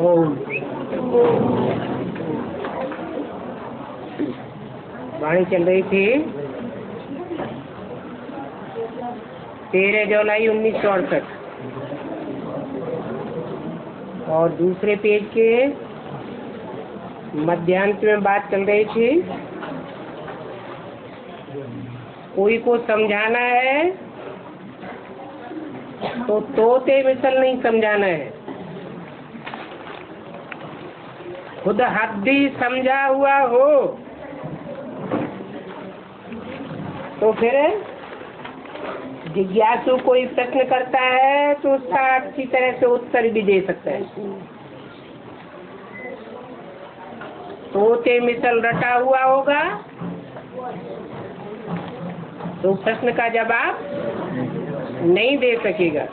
ओम। वाणी चल रही थी 13 जुलाई 1968 और दूसरे पेज के मध्यांत में बात चल रही थी कोई को समझाना है तो तोते मिसल नहीं समझाना है, खुद हद्दी समझा हुआ हो तो फिर जिज्ञासु कोई प्रश्न करता है तो उसका अच्छी तरह से उत्तर भी दे सकता है। तोते मिसल रटा हुआ होगा तो प्रश्न का जवाब नहीं दे सकेगा।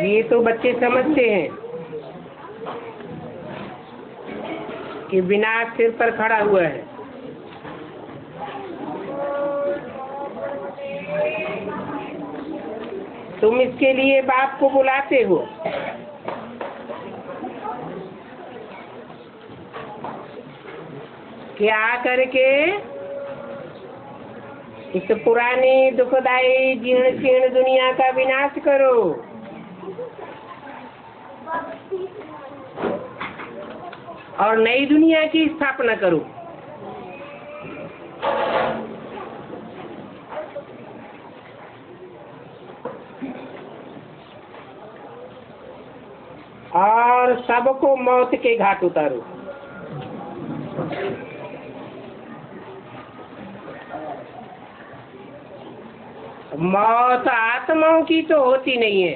ये तो बच्चे समझते हैं कि विनाश सिर पर खड़ा हुआ है। तुम इसके लिए बाप को बुलाते हो कि आकर के इस पुरानी दुखदाई जीर्ण शीर्ण दुनिया का विनाश करो। और नई दुनिया की स्थापना करो। और सबको मौत के घाट उतारो। मौत आत्माओं की तो होती नहीं है,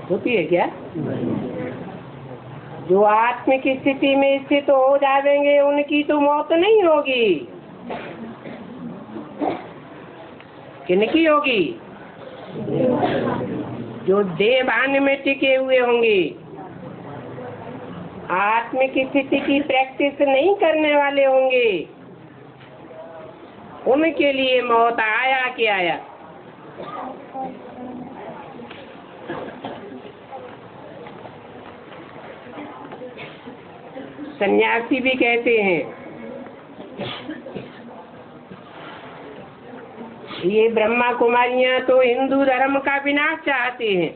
होती है क्या? जो आत्म की स्थिति में स्थित तो हो जाएंगे उनकी तो मौत नहीं होगी, किनकी होगी? जो देहभान में टिके हुए होंगे, आत्म की स्थिति की प्रैक्टिस नहीं करने वाले होंगे, उनके लिए मौत आया कि आया। सन्यासी भी कहते हैं ये ब्रह्मा कुमारियां तो हिंदू धर्म का विनाश चाहते हैं।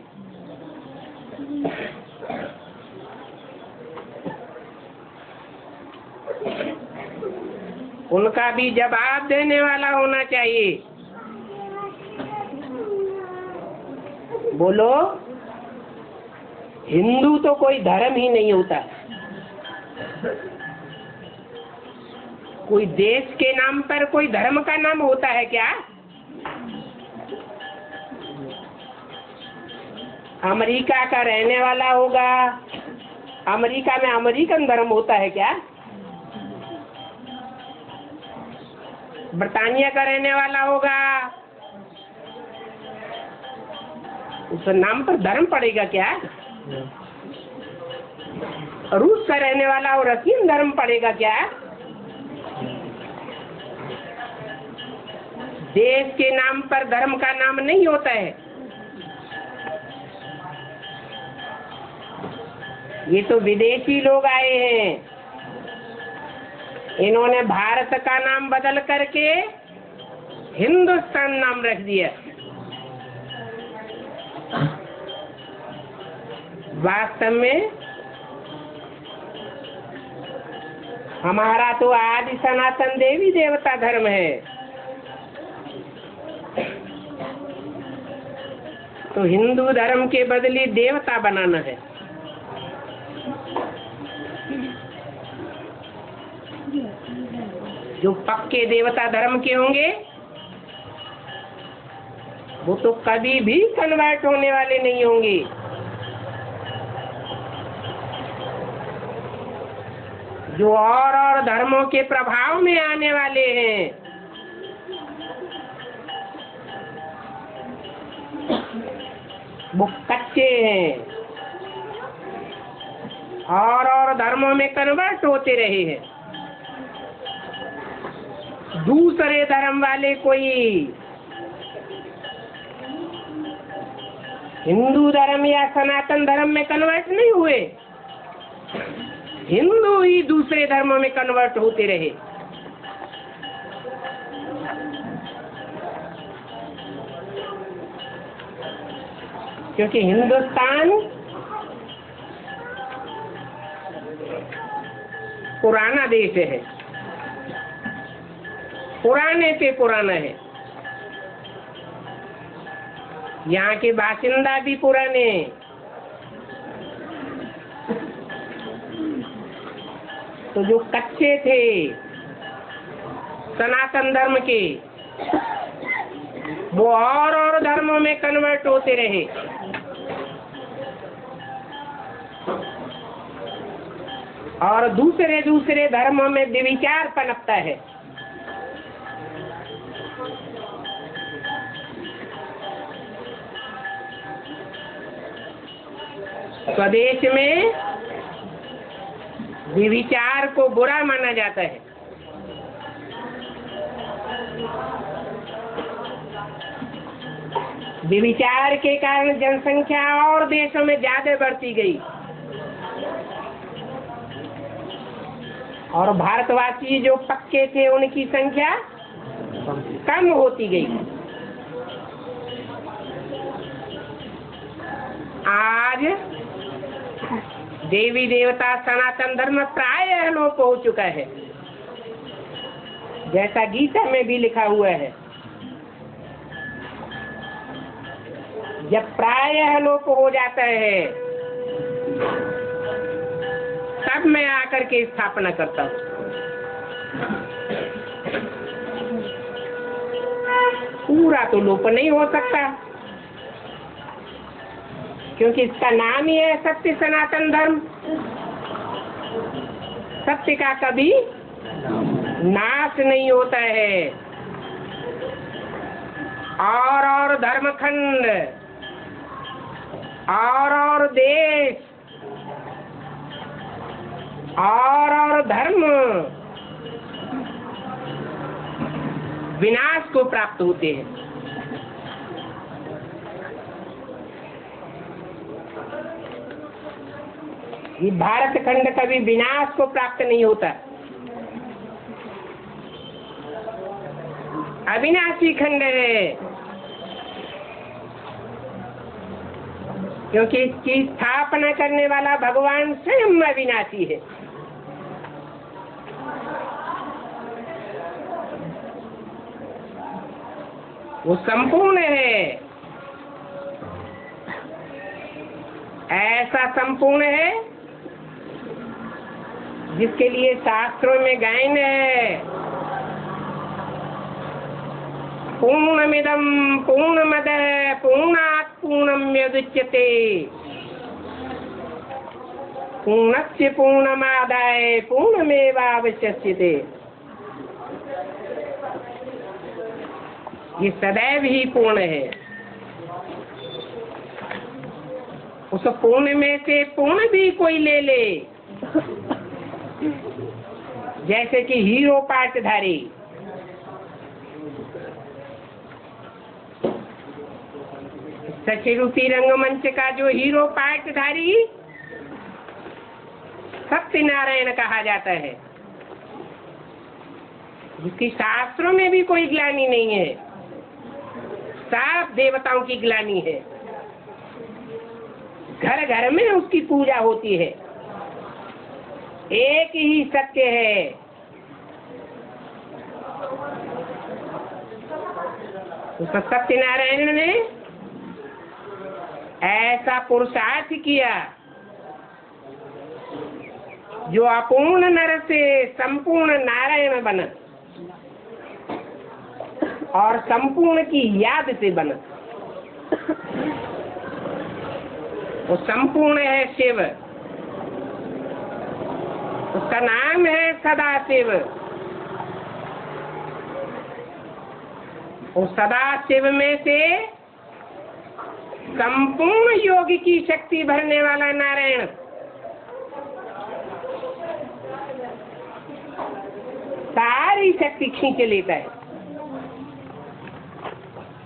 उनका भी जवाब देने वाला होना चाहिए। बोलो, हिंदू तो कोई धर्म ही नहीं होता। कोई देश के नाम पर कोई धर्म का नाम होता है क्या? अमेरिका का रहने वाला होगा, अमेरिका में अमेरिकन धर्म होता है क्या? ब्रिटानिया का रहने वाला होगा, उस नाम पर धर्म पड़ेगा क्या? रूस का रहने वाला और रशियन धर्म पड़ेगा क्या? देश के नाम पर धर्म का नाम नहीं होता है। ये तो विदेशी लोग आए हैं, इन्होंने भारत का नाम बदल करके हिंदुस्तान नाम रख दिया। वास्तव में हमारा तो आदि सनातन देवी देवता धर्म है। तो हिंदू धर्म के बदले देवता बनाना है। जो पक्के देवता धर्म के होंगे वो तो कभी भी कन्वर्ट होने वाले नहीं होंगे। जो और धर्मों के प्रभाव में आने वाले हैं, वो कच्चे हैं और धर्मों में कन्वर्ट होते रहे हैं। दूसरे धर्म वाले कोई हिंदू धर्म या सनातन धर्म में कन्वर्ट नहीं हुए, हिंदू ही दूसरे धर्मों में कन्वर्ट होते रहे। क्योंकि हिंदुस्तान पुराना देश है, पुराने पे पुराना है, यहाँ के बाशिंदा भी पुराने, तो जो कच्चे थे सनातन धर्म के वो और धर्मों में कन्वर्ट होते रहे। और दूसरे दूसरे धर्मों में विचार पनपता है। स्वदेश में विचार को बुरा माना जाता है, विचार के कारण जनसंख्या और देशों में ज्यादा बढ़ती गई और भारतवासी जो पक्के थे उनकी संख्या कम होती गई। आज देवी देवता सनातन धर्म प्रायः लोप हो चुका है, जैसा गीता में भी लिखा हुआ है। जब प्रायः लोप हो जाता है तब मैं आकर के स्थापना करता हूँ। पूरा तो लोप नहीं हो सकता, क्योंकि इसका नाम ही है सत्य सनातन धर्म। सत्य का कभी नाश नहीं होता है। और धर्मखंड और देश और धर्म विनाश को प्राप्त होते हैं। ये भारत खंड कभी विनाश को प्राप्त नहीं होता, अविनाशी खंड है, क्योंकि इसकी स्थापना करने वाला भगवान स्वयं अविनाशी है। वो संपूर्ण है, ऐसा संपूर्ण है जिसके लिए शास्त्रों में गायन है, पूर्णमिदं पूर्णमदः पूर्णात् पूर्णमुदच्यते पूर्णस्य पूर्णमादाय पूर्णमेवावशिष्यते। ये सदैव ही पूर्ण है। उस पूर्ण में से पूर्ण भी कोई ले ले, जैसे कि हीरो पाटधारी, सचिरूपी रंगमंच का जो हीरो पाटधारी सत्यनारायण कहा जाता है, जिसकी शास्त्रों में भी कोई ग्लानि नहीं है, साफ देवताओं की ग्लानि है। घर घर में उसकी पूजा होती है। एक ही सत्य है, उस सत्यनारायण ने ऐसा पुरुषार्थ किया जो अपूर्ण नर से संपूर्ण नारायण बना और संपूर्ण की याद से बना। वो संपूर्ण है शिव, उसका नाम है सदाशिव। उस सदाशिव में से संपूर्ण योग की शक्ति भरने वाला नारायण सारी शक्ति खींच लेता है,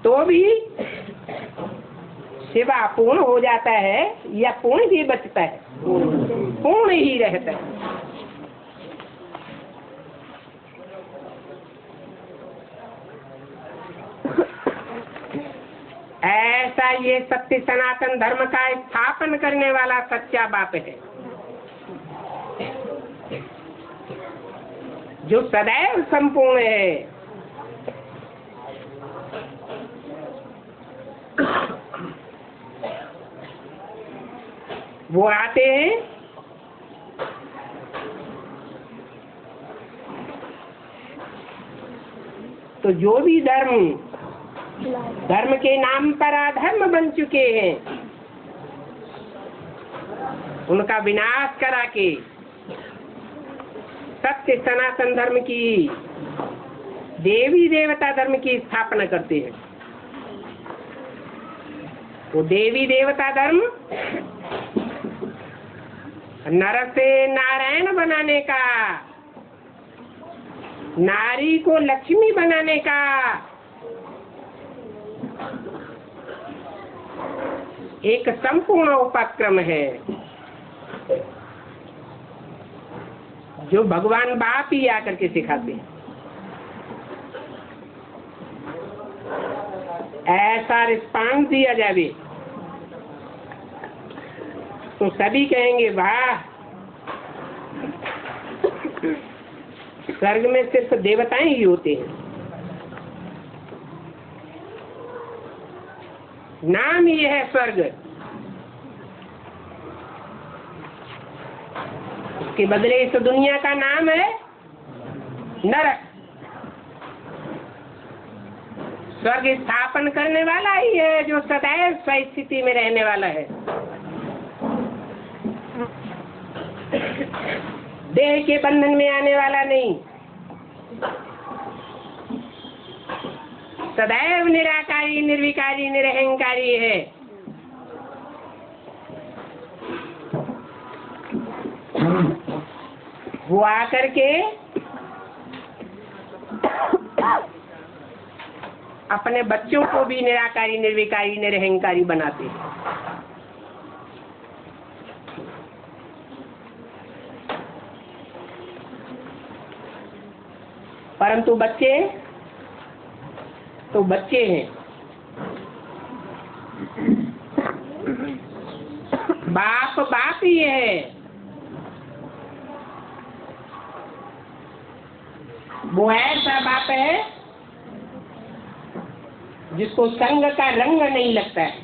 तो भी सेवा पूर्ण हो जाता है या पूर्ण ही बचता है? पूर्ण ही रहता है। ऐसा ये सत्य सनातन धर्म का स्थापन करने वाला सच्चा बाप है, जो सदैव संपूर्ण है। वो आते हैं तो जो भी धर्म के नाम पर अधर्म बन चुके हैं, उनका विनाश करा के सत्य सनातन धर्म की, देवी देवता धर्म की स्थापना करते हैं। वो देवी देवता धर्म नर से नारायण बनाने का, नारी को लक्ष्मी बनाने का एक संपूर्ण उपक्रम है, जो भगवान बाप ही आकर के सिखाते हैं। ऐसा रिस्पांस दिया जाए तो सभी कहेंगे वाह, स्वर्ग में सिर्फ देवताएं ही होते हैं। नाम ही है स्वर्ग, उसके बदले इस दुनिया का नाम है नरक। स्वर्ग स्थापन करने वाला ही है, जो सदैव स्वस्थिति में रहने वाला है, देह के बंधन में आने वाला नहीं, सदैव निराकारी निर्विकारी निरहंकारी है। वो आकर के अपने बच्चों को भी निराकारी निर्विकारी निरहंकारी बनाते हैं। परंतु बच्चे तो बच्चे हैं, बाप बाप ही है। वो ऐसा बाप है जिसको संग का रंग नहीं लगता है।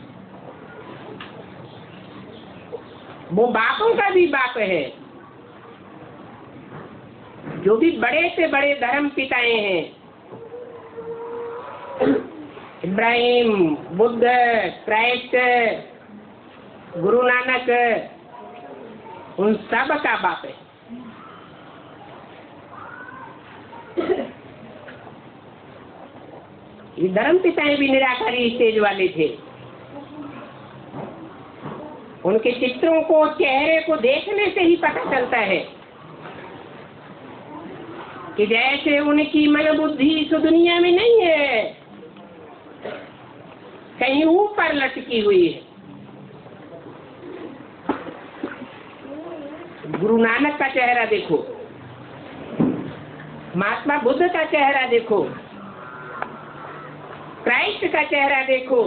वो बापों का भी बाप है, जो भी बड़े से बड़े धर्म पिताएं हैं, इब्राहिम, बुद्ध, क्राइस्ट, गुरु नानक, उन सब का बाप है। ये धर्म पिताएं भी निराकारी स्टेज वाले थे। उनके चित्रों को, चेहरे को देखने से ही पता चलता है कि जैसे उनकी मन बुद्धि इस दुनिया में नहीं है, कहीं ऊपर लटकी हुई है। गुरु नानक का चेहरा देखो, महात्मा बुद्ध का चेहरा देखो, क्राइस्ट का चेहरा देखो,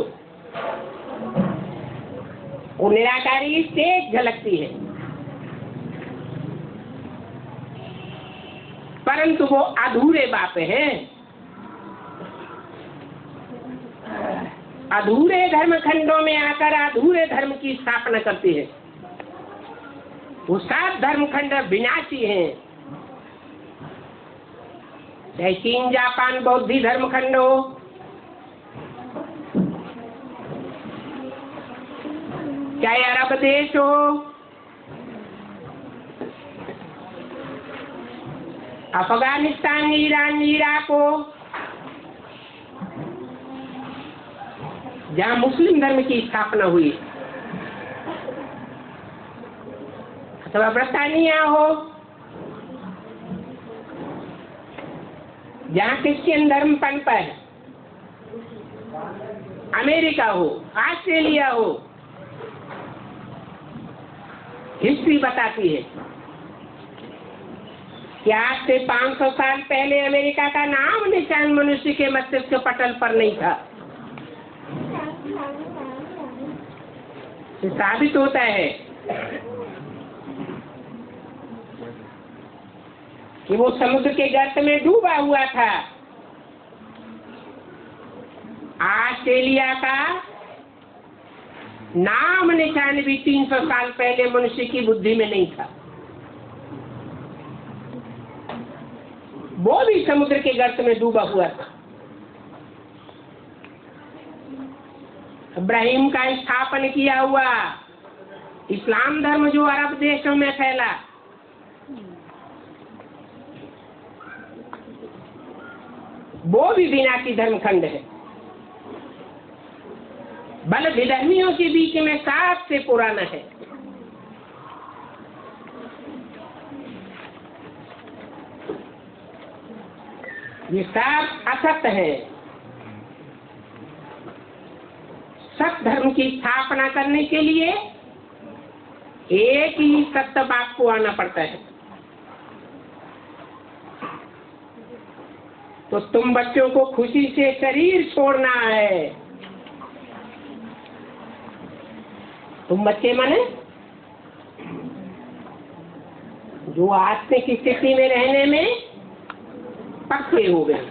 वो निराकारी तेज झलकती है। परंतु वो अधूरे बाप हैं, अधूरे धर्म खंडों में आकर अधूरे धर्म की स्थापना करते हैं। वो 7 धर्म खंड विनाशी हैं, चाहे चीन जापान बौद्धी धर्म खंड हो, चाहे अरब देश हो, अफगानिस्तान, ईरान, इराक हो, जहाँ मुस्लिम धर्म की स्थापना हुई, अथवा ब्रिटानिया हो, जहाँ क्रिश्चियन धर्म पनपा है, अमेरिका हो, ऑस्ट्रेलिया हो, हिस्ट्री बताती है कि आज से 500 साल पहले अमेरिका का नाम निशान मनुष्य के मस्तिष्क पटल पर नहीं था। ये साबित होता है कि वो समुद्र के गर्त में डूबा हुआ था। ऑस्ट्रेलिया का नाम निशान भी 300 साल पहले मनुष्य की बुद्धि में नहीं था। वो भी समुद्र के गर्त में डूबा हुआ था। इब्राहिम का स्थापन किया हुआ इस्लाम धर्म जो अरब देशों में फैला, वो भी विनाशी धर्मखंड है। बल विधर्मियों के बीच में सबसे पुराना है। ये सब असत्य है। सत्य धर्म की स्थापना करने के लिए एक ही सत्य बात को आना पड़ता है। तो तुम बच्चों को खुशी से शरीर छोड़ना है। तुम बच्चे माने जो आत्मिक स्थिति में रहने में पक्के हो गए।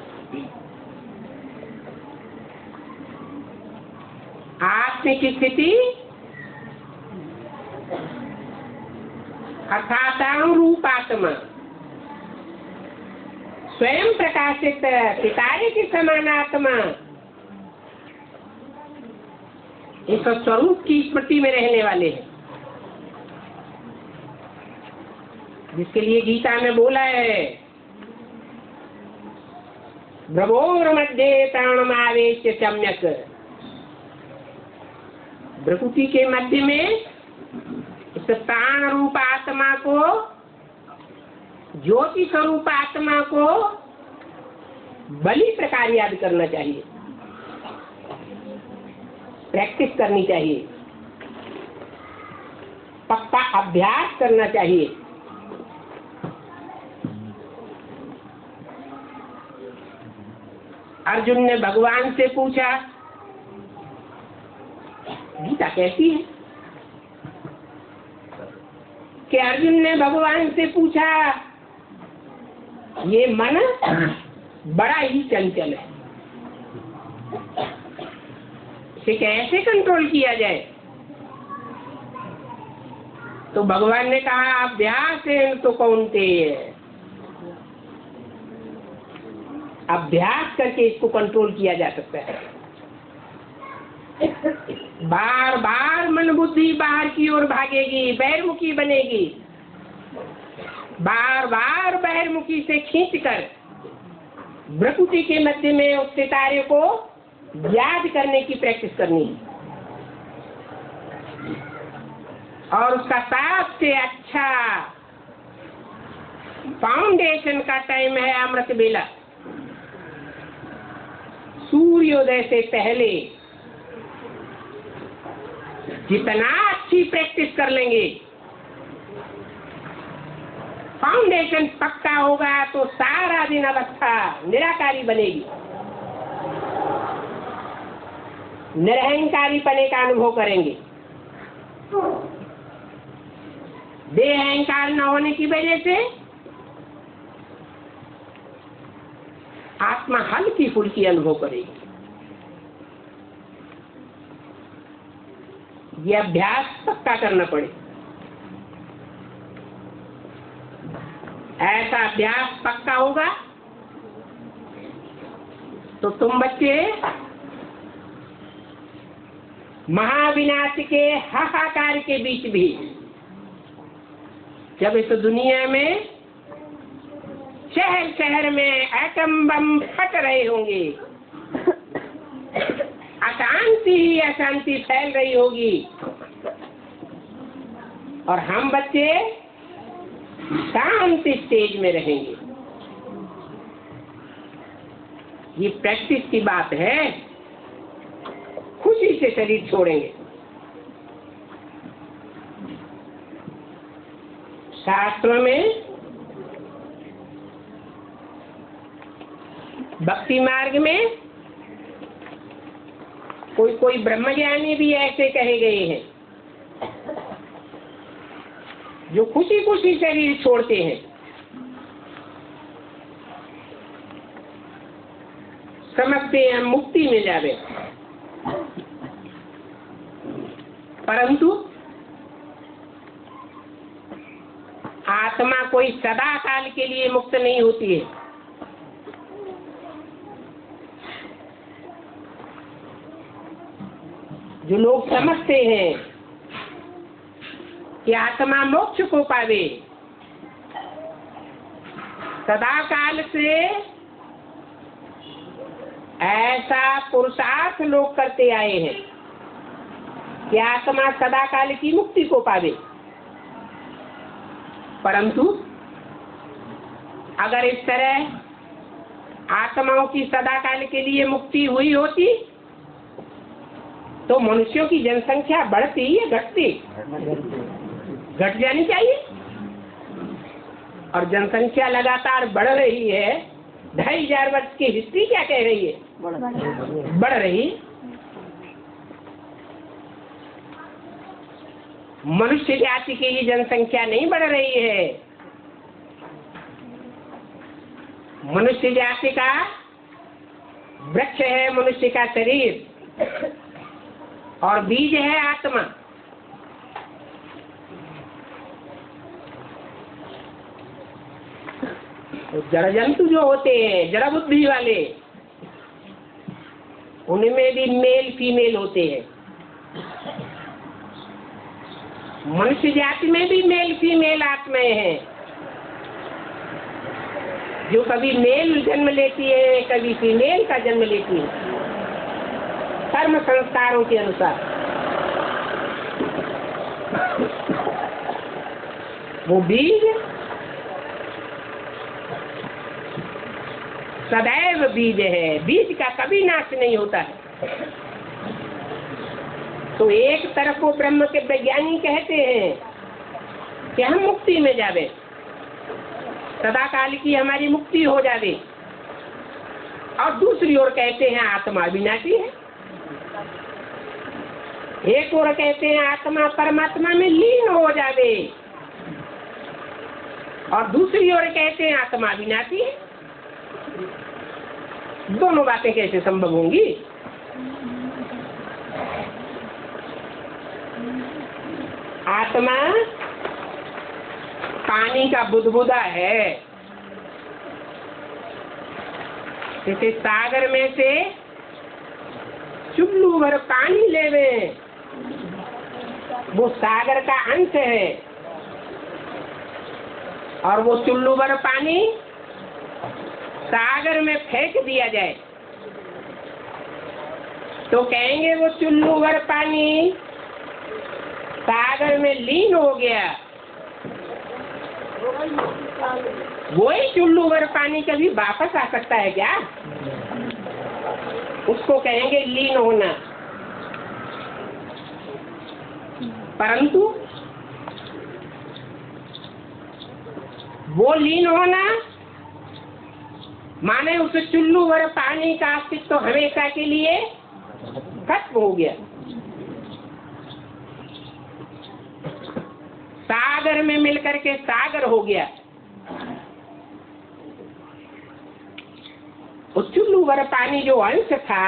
आत्मिक स्थिति अर्थात रूपात्मा, स्वयं प्रकाशित सितारे की समान आत्मा, इस स्वरूप की स्मृति में रहने वाले हैं, जिसके लिए गीता में बोला है भ्रमोर मध्ये प्राणमावेश्य सम्यक। प्रकृति के मध्य में इस प्राण रूप आत्मा को, ज्योति स्वरूप आत्मा को बलि प्रकार याद करना चाहिए, प्रैक्टिस करनी चाहिए, पक्का अभ्यास करना चाहिए। अर्जुन ने भगवान से पूछा, गीता कैसी है? कि अर्जुन ने भगवान से पूछा, ये मन बड़ा ही चंचल है, इसे कैसे कंट्रोल किया जाए? तो भगवान ने कहा, अभ्यास है तो कौन्तेय, अभ्यास करके इसको कंट्रोल किया जा सकता है। बार बार मन बुद्धि बाहर की ओर भागेगी, बहिर्मुखी बनेगी, बार बार बहिर्मुखी से खींचकर प्रकृति के मध्य में उस सितारे को याद करने की प्रैक्टिस करनी है। और उसका सबसे अच्छा फाउंडेशन का टाइम है अमृत बेला। सूर्योदय से पहले जितना अच्छी प्रैक्टिस कर लेंगे, फाउंडेशन पक्का होगा, तो सारा दिन अवस्था निराकारी बनेगी, निरहंकारी पने का अनुभव करेंगे। देह अहंकार न होने की वजह से आत्मा हल्की फुल्की अनुभव करेगी। ये अभ्यास पक्का करना पड़े। ऐसा अभ्यास पक्का होगा तो तुम बच्चे महाविनाश के हाहाकार के बीच भी, जब इस दुनिया में शहर शहर में एटम बम फट रहे होंगे, अशांति ही अशांति फैल रही होगी, और हम बच्चे शांति स्टेज में रहेंगे, ये प्रैक्टिस की बात है। खुशी से शरीर छोड़ेंगे। शास्त्रों में भक्ति मार्ग में कोई ब्रह्मज्ञानी भी ऐसे कहे गए हैं जो खुशी खुशी शरीर छोड़ते हैं, समझते हैं मुक्ति मिल जावे, परंतु आत्मा कोई सदा काल के लिए मुक्त नहीं होती है। जो लोग समझते हैं कि आत्मा मोक्ष को पावे, सदा काल से ऐसा पुरुषार्थ लोग करते आए हैं कि आत्मा सदा काल की मुक्ति को पावे, परंतु अगर इस तरह आत्माओं की सदा काल के लिए मुक्ति हुई होती तो मनुष्यों की जनसंख्या बढ़ती या घटती? घट जानी चाहिए। और जनसंख्या लगातार बढ़ रही है। 2500 वर्ष की हिस्ट्री क्या कह रही है? बढ़ रही। मनुष्य जाति की ही जनसंख्या नहीं बढ़ रही है। मनुष्य जाति का वृक्ष है मनुष्य का शरीर और बीज है आत्मा। तो जड़ जंतु जो होते हैं, जड़ बुद्धि वाले, उनमें भी मेल फीमेल होते हैं। मनुष्य जाति में भी मेल फीमेल आत्माएं हैं, जो कभी मेल जन्म लेती है, कभी फीमेल का जन्म लेती है, कर्म संस्कारों के अनुसार। वो बीज सदैव बीज है, बीज का कभी नाश नहीं होता है। तो एक तरफ वो ब्रह्म के वैज्ञानिक कहते हैं कि हम मुक्ति में जावे, सदा काल की हमारी मुक्ति हो जावे, और दूसरी ओर कहते हैं आत्मा विनाशी है। एक ओर कहते हैं आत्मा परमात्मा में लीन हो जावे, और दूसरी ओर कहते हैं आत्मा विनाशी है। दोनों बातें कैसे संभव होंगी? आत्मा पानी का बुदबुदा है। जैसे सागर में से चुल्लू भर पानी लेवे, वो सागर का अंश है, और वो चुल्लू भर पानी सागर में फेंक दिया जाए तो कहेंगे वो चुल्लू भर पानी सागर में लीन हो गया। वही चुल्लू भर पानी कभी वापस आ सकता है क्या? उसको कहेंगे लीन होना। परंतु वो लीन होना माने उस चुल्लू भर पानी का अस्तित्व तो हमेशा के लिए खत्म हो गया। सागर में मिलकर के सागर हो गया। उस चुल्लू भर पानी जो अंश था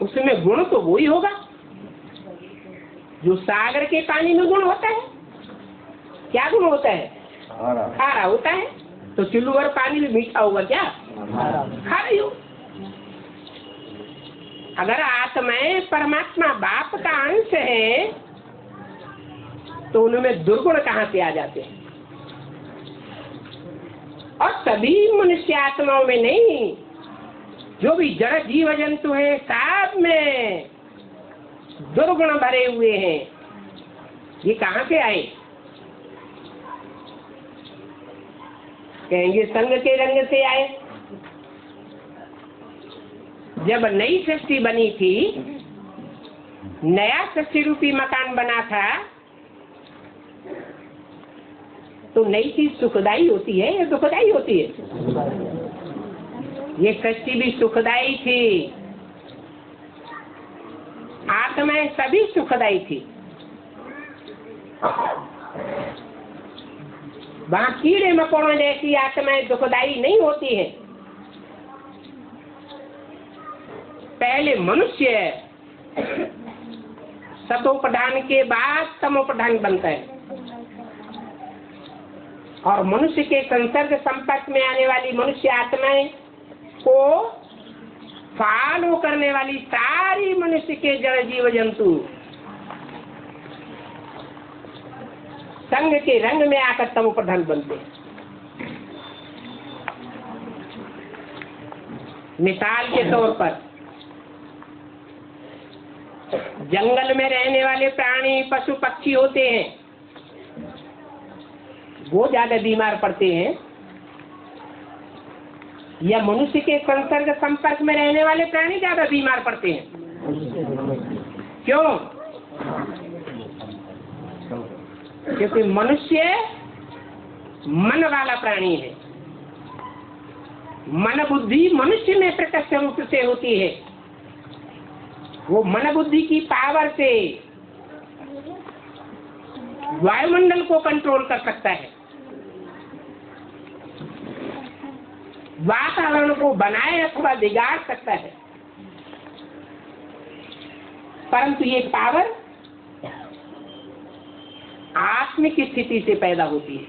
उसमें गुण तो वही होगा जो सागर के पानी में गुण होता है। क्या गुण होता है? खारा होता है। तो चुल्लू भर पानी में मीठा होगा क्या? खारा ही हो। अगर आत्माएं परमात्मा बाप का अंश है तो उनमें दुर्गुण कहाँ से आ जाते हैं? और सभी मनुष्य आत्माओं में नहीं, जो भी जड़ जीव जंतु हैं सब में दुर्गुण भरे हुए हैं। ये कहाँ से आए? कहेंगे संग के रंग से आए। जब नई सृष्टि बनी थी, नया सृष्टि रूपी मकान बना था, तो नई चीज सुखदाई होती है या दुखदाई होती है? ये सृष्टि भी सुखदाई थी, आत्माएं सभी सुखदाई थी। वहां कीड़े मकोड़ों जैसी आत्माएं दुखदाई नहीं होती है। पहले मनुष्य सतोप्रधान के बाद तमोप्रधान बनता है, और मनुष्य के संसर्ग संपर्क में आने वाली मनुष्य आत्माएं को फॉलो करने वाली सारी मनुष्य के जड़ जीव जंतु संग के रंग में आकर तमोप्रधान बनते हैं। मिसाल के तौर पर जंगल में रहने वाले प्राणी पशु पक्षी होते हैं, वो ज्यादा बीमार पड़ते हैं, या मनुष्य के संसर्ग संपर्क में रहने वाले प्राणी ज्यादा बीमार पड़ते हैं? क्यों? क्योंकि मनुष्य मन वाला प्राणी है। मन बुद्धि मनुष्य में प्रत्यक्ष रूप से होती है। वो मन बुद्धि की पावर से वायुमंडल को कंट्रोल कर सकता है, वातावरण को बनाए अथवा बिगाड़ सकता है। परंतु ये पावर आत्मिक स्थिति से पैदा होती है,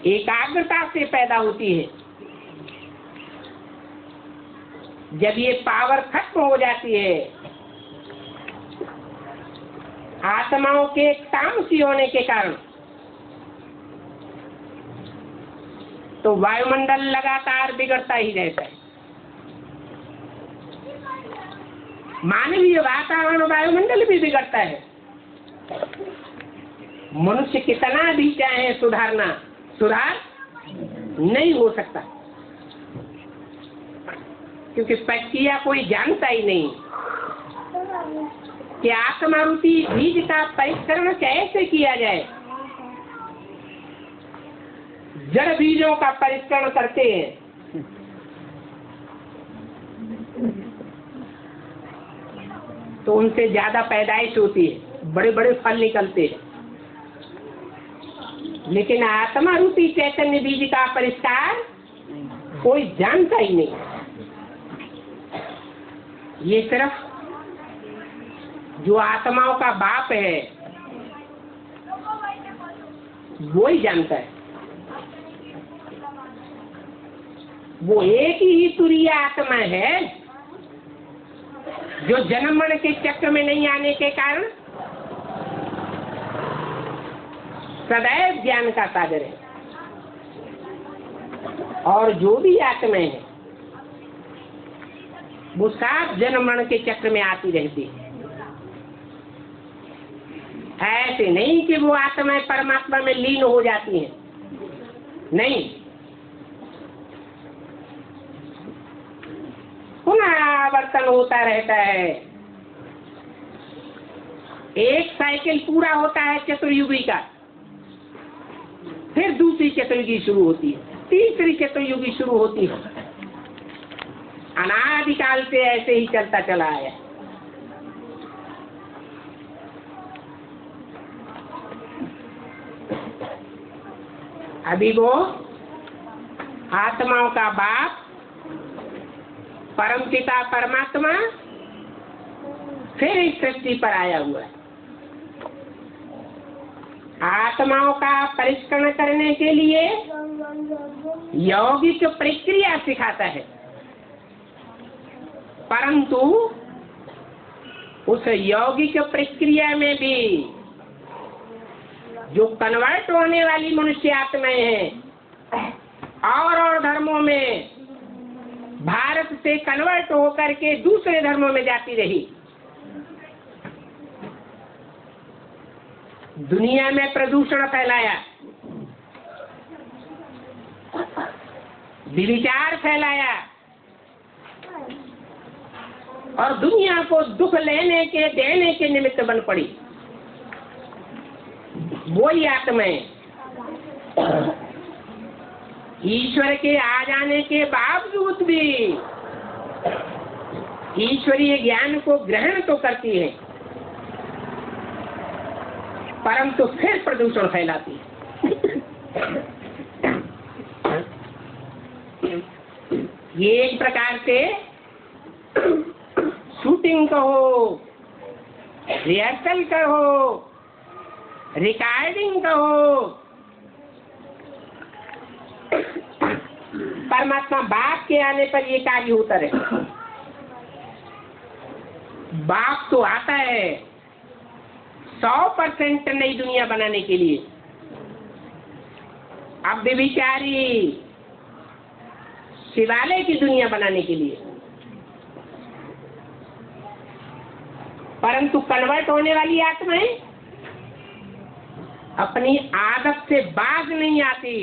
एकाग्रता से पैदा होती है। जब ये पावर खत्म हो जाती है, आत्माओं के तामसी होने के कारण, तो वायुमंडल लगातार बिगड़ता ही रहता है। मानवीय वातावरण वायुमंडल भी बिगड़ता है। मनुष्य कितना भी चाहे सुधारना, सुधार नहीं हो सकता, क्योंकि प्रक्रिया कोई जानता ही नहीं कि आत्मा रूपी बीज का परिष्करण कैसे किया जाए। जड़ बीजों का परिष्करण करते हैं, तो उनसे ज्यादा पैदाइश होती है, बड़े बड़े फल निकलते हैं। लेकिन आत्मा रूपी चैतन्य बीज का परिष्कार कोई जानता ही नहीं। ये सिर्फ जो आत्माओं का बाप है वो ही जानता है। वो एक ही तुरीय आत्मा है जो जन्म मरण के चक्र में नहीं आने के कारण सदैव ज्ञान का सागर है। और जो भी आत्माएं हैं वो सात जन्म मरण के चक्र में आती रहती है। ऐसे नहीं कि वो आत्माएं परमात्मा में लीन हो जाती हैं, नहीं, पुनः आवर्तन होता रहता है। एक साइकिल पूरा होता है चतुर्युगी का, फिर दूसरी चतुर्युगी शुरू होती है, तीसरी चतुर्युगी शुरू होती है। अनादिकाल से ऐसे ही चलता चला आया। अभी वो आत्माओं का बाप परमपिता परमात्मा फिर इस सृष्टि पर आया हुआ है। आत्माओं का परिष्करण करने के लिए यौगिक प्रक्रिया सिखाता है, परंतु उस यौगिक प्रक्रिया में भी जो कन्वर्ट होने वाली मनुष्य आत्माएं हैं और धर्मों में भारत से कन्वर्ट होकर के दूसरे धर्मों में जाती रही, दुनिया में प्रदूषण फैलाया, विचार फैलाया और दुनिया को दुख लेने के देने के निमित्त बन पड़ी। वही आत्माएं ईश्वर के आ जाने के बावजूद भी ईश्वरीय ज्ञान को ग्रहण तो करती है, परंतु फिर प्रदूषण फैलाती है। ये एक प्रकार से शूटिंग कहो, रिहर्सल कहो, रिकॉर्डिंग कहो, परमात्मा बाप के आने पर ये कार्य होता रहे। बाप तो आता है 100% नई दुनिया बनाने के लिए। अब बेचारी शिवालय की दुनिया बनाने के लिए, परंतु कन्वर्ट होने वाली आत्माएं अपनी आदत से बाज नहीं आती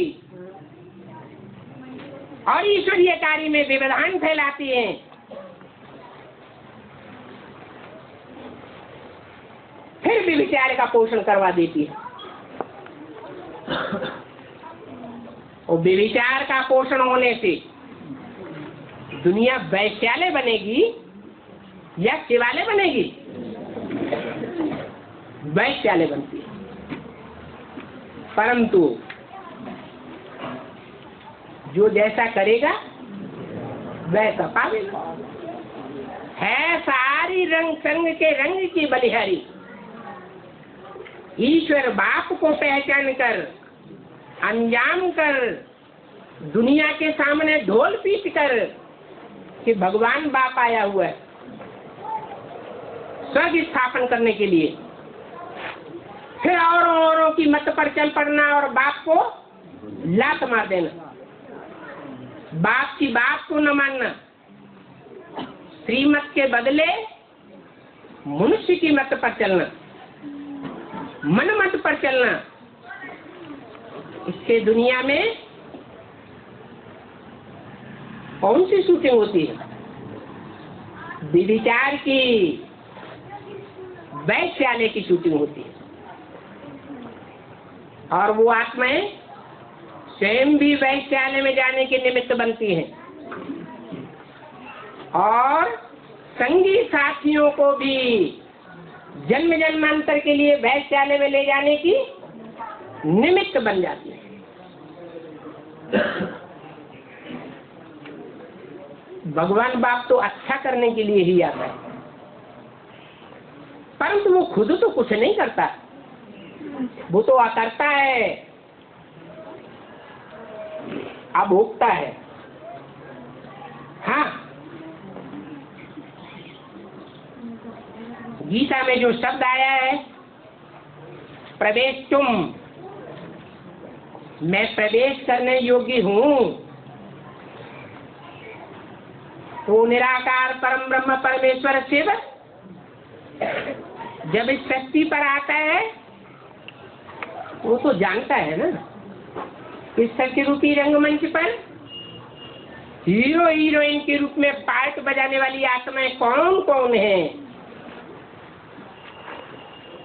और ईश्वरीय कार्य में व्यवधान फैलाती हैं। फिर भी विचार का पोषण करवा देती है। और विचार का पोषण होने से दुनिया वैश्यालय बनेगी या शिवालय बनेगी? वैश्यालय बनती है। परंतु जो जैसा करेगा वैसा पावेगा। है सारी रंग संग के रंग की बलिहारी। ईश्वर बाप को पहचान कर, अंजाम कर, दुनिया के सामने ढोल पीट कर कि भगवान बाप आया हुआ है स्वर्ग स्थापन करने के लिए, फिर औरों की मत पर चल पड़ना और बाप को लात मार देना, बाप की बात को न मानना, श्रीमत के बदले मनुष्य की मत पर चलना, मन मत पर चलना। इससे दुनिया में कौन सी शूटिंग होती है? विचार की, वैश्यालय की शूटिंग होती है। और वो आत्माएं स्वयं भी वैश्यालय में जाने के निमित्त बनती हैं और संगी साथियों को भी जन्म जन्मांतर के लिए वैश्यालय में ले जाने की निमित्त बन जाती है। भगवान बाप तो अच्छा करने के लिए ही आता है, परंतु वो खुद तो कुछ नहीं करता, वो तो करता है, अब भोगता है। हाँ, गीता में जो शब्द आया है प्रवेश तुम, मैं प्रवेश करने योग्य हूँ, तो निराकार परम ब्रह्म परमेश्वर सेवक जब इस शक्ति पर आता है वो तो जानता है ना, इस सत्य रूपी रंगमंच पर हीरो हीरोइन के रूप में पार्ट बजाने वाली आत्माएं कौन कौन है,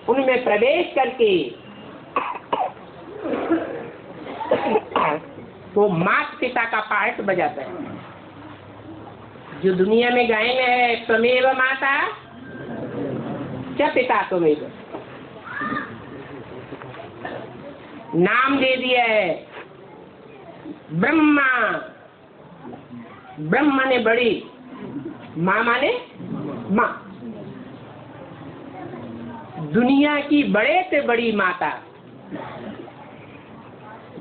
उनमें प्रवेश करके वो माता पिता का पार्ट बजाता है। जो दुनिया में गायन है त्वमेव माता च पिता त्वमेव, नाम दे दिया है ब्रह्मा, ब्रह्मा ने बड़ी, माँ माने माँ, दुनिया की बड़े से बड़ी माता,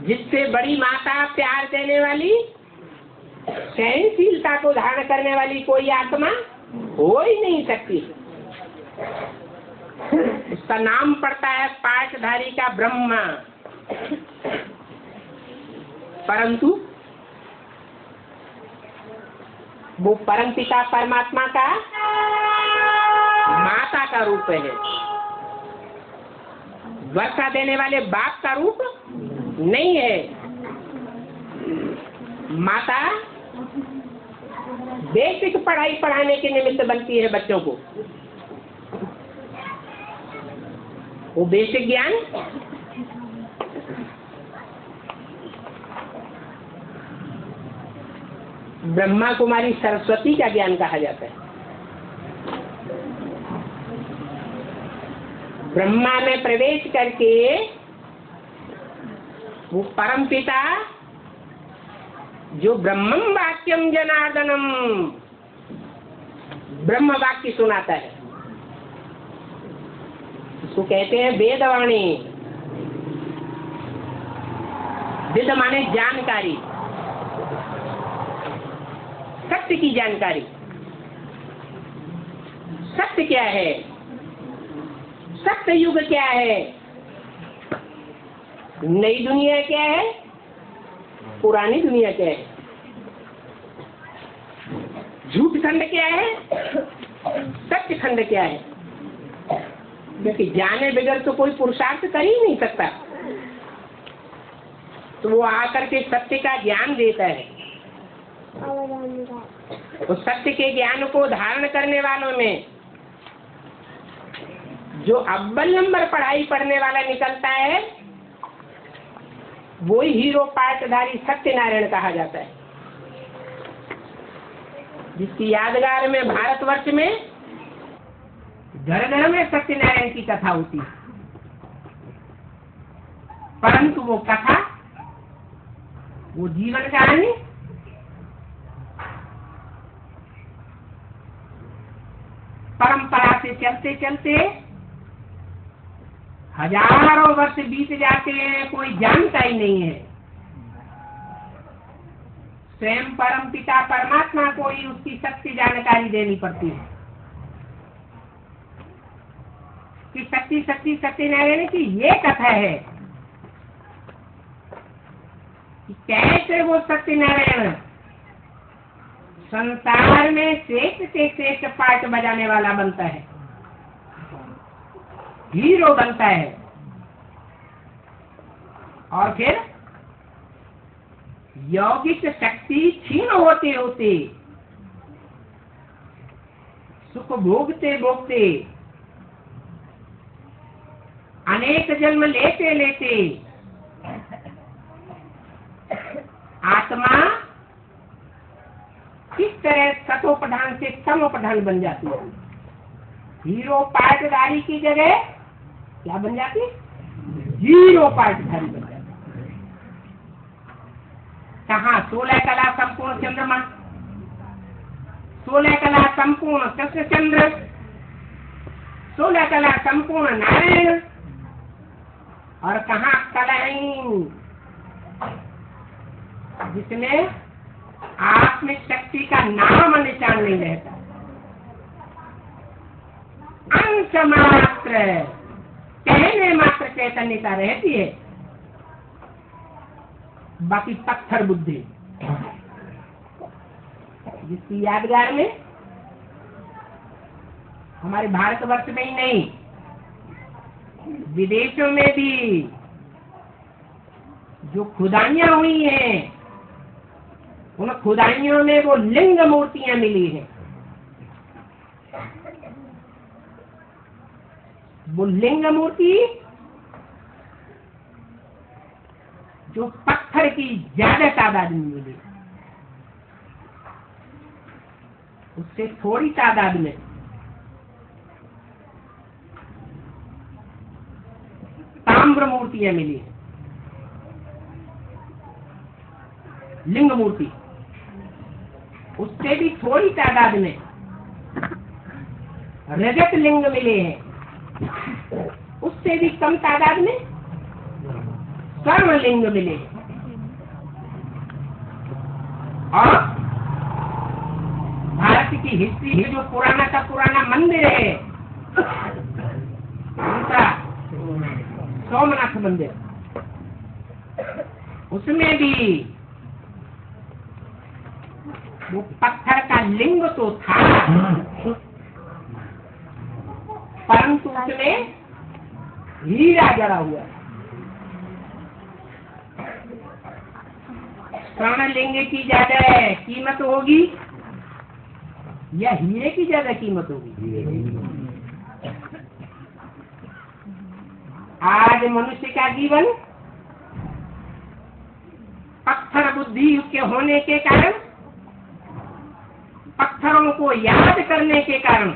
जिससे बड़ी माता प्यार देने वाली, सहनशीलता को धारण करने वाली कोई आत्मा हो ही नहीं सकती। उसका नाम पड़ता है पाठधारी का ब्रह्मा। परंतु वो परमपिता परमात्मा का माता का रूप है, वर्षा देने वाले बाप का रूप नहीं है। माता बेसिक पढ़ाई पढ़ाने के निमित्त बनती है बच्चों को। वो बेसिक ज्ञान ब्रह्मा कुमारी सरस्वती का ज्ञान कहा जाता है। ब्रह्मा में प्रवेश करके वो परम पिता जो ब्रह्मम वाक्यम जनार्दनम ब्रह्म वाक्य सुनाता है, उसको कहते हैं वेदवाणी। वेद माने जानकारी, सत्य की जानकारी। सत्य क्या है, सत्य युग क्या है, नई दुनिया क्या है, पुरानी दुनिया क्या है, झूठ खंड क्या है, सत्य खंड क्या है। क्योंकि जाने बगैर तो कोई पुरुषार्थ कर ही नहीं सकता। तो वो आकर के सत्य का ज्ञान देता है। तो सत्य के ज्ञान को धारण करने वालों में जो अव्वल नंबर पढ़ाई पढ़ने वाला निकलता है वही हीरो पाटधारी सत्यनारायण कहा जाता है, जिसकी यादगार में भारतवर्ष में घर घर में सत्यनारायण की कथा होती है। परंतु वो कथा, वो जीवन कहानी परंपरा से चलते चलते हजारों वर्ष बीत जाते हैं, कोई जानता ही नहीं है। स्वयं परम पिता परमात्मा को ही उसकी सत्य जानकारी देनी पड़ती है कि सच्ची सच्ची सत्यनारायण की ये कथा है कि कैसे वो सत्यनारायण संसार में श्रेष्ठ से श्रेष्ठ पाठ बजाने वाला बनता है, हीरो बनता है। और फिर यौगिक शक्ति क्षीण होते होते सुख भोगते भोगते अनेक जन्म लेते लेते आत्मा किस तरह सतोपधान से समोपधान बन जाती है। हीरो पाटधारी की जगह क्या बन जाती, जीरो पाटधारी बन जाती। कहाँ 16 कला संपूर्ण चंद्रमा, 16 कला संपूर्ण कृष्ण चंद्र, 16 कला संपूर्ण नारायण, और कहाँ कलाहीन जिसमें आत्म शक्ति का नाम निशान नहीं रहता। अंश मात्र, कहने मात्र चैतन्यता रहती है, बाकी पत्थर बुद्धि। जिसकी यादगार में हमारे भारतवर्ष में ही नहीं, विदेशों में भी जो खुदाइयां हुई हैं, उन खुदाइयों में वो लिंग मूर्तियां मिली हैं। वो लिंग मूर्ति जो पत्थर की ज्यादा तादाद में मिली, उससे थोड़ी तादाद में ताम्र मूर्तियां मिली, लिंग मूर्ति। उससे भी थोड़ी तादाद में रजत लिंग मिले हैं, उससे भी कम तादाद में स्वर्ण लिंग मिले। और भारत की हिस्ट्री में जो पुराना का पुराना मंदिर है दूसरा सोमनाथ मंदिर, उसमें भी वो पत्थर का लिंग तो था, परंतु उसमें हीरा जड़ा हुआ। स्वर्ण लिंग की ज्यादा कीमत होगी या हीरे की ज्यादा कीमत होगी? आज मनुष्य का जीवन पत्थर बुद्धि के होने के कारण, पत्थरों को याद करने के कारण,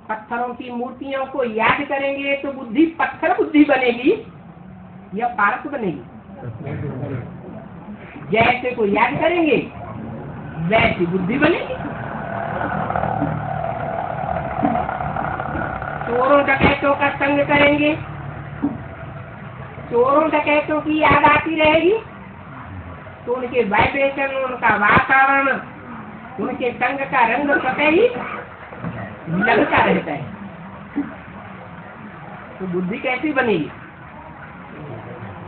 पत्थरों की मूर्तियों को याद करेंगे तो बुद्धि पत्थर बुद्धि बनेगी या पारस बनेगी? जैसे को याद करेंगे वैसी बुद्धि बनेगी। चोरों डकैतों का संग करेंगे, चोरों डकैतों की याद आती रहेगी तो उनके वाइब्रेशन, उनका वातावरण, उनके संग का रंग सतह ही लगता रहता है। तो बुद्धि कैसी बनेगी?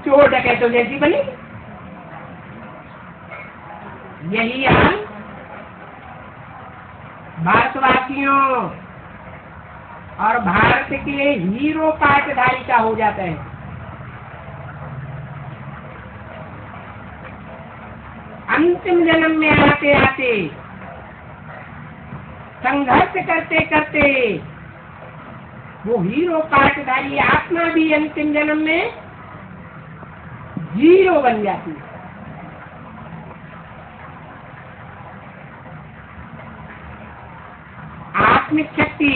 चोर डकैतों जैसी बनेगी। यही हाल भारतवासियों और भारत के हीरो पाटधारी का हो जाता है। अंतिम जन्म में आते आते, संघर्ष करते करते वो हीरो पाटधारी आत्मा भी अंतिम जन्म में जीरो बन जाती है। आत्मिक शक्ति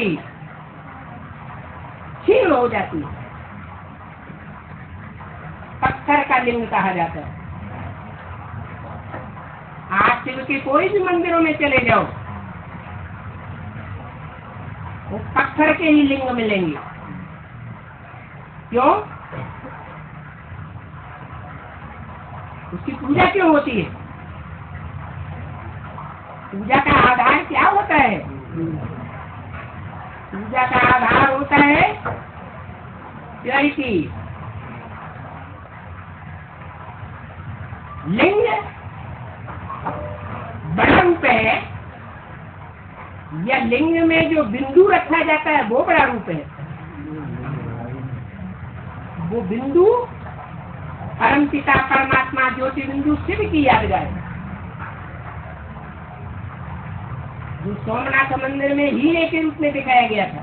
क्षीण हो जाती है। पत्थर का लिंग कहा जाता है। आज शिव के कोई भी मंदिरों में चले जाओ, वो पत्थर के ही लिंग मिलेंगे। क्यों? उसकी पूजा क्यों होती है? पूजा का आधार क्या होता है? पूजा का आधार होता है प्योरिटी। लिंग बड़ा रूप है या लिंग में जो बिंदु रखा जाता है वो बड़ा रूप है? वो बिंदु परम पिता परमात्मा ज्योति बिंदु शिव की यादगार है, जो सोमनाथ मंदिर में हीरे के रूप में दिखाया गया था।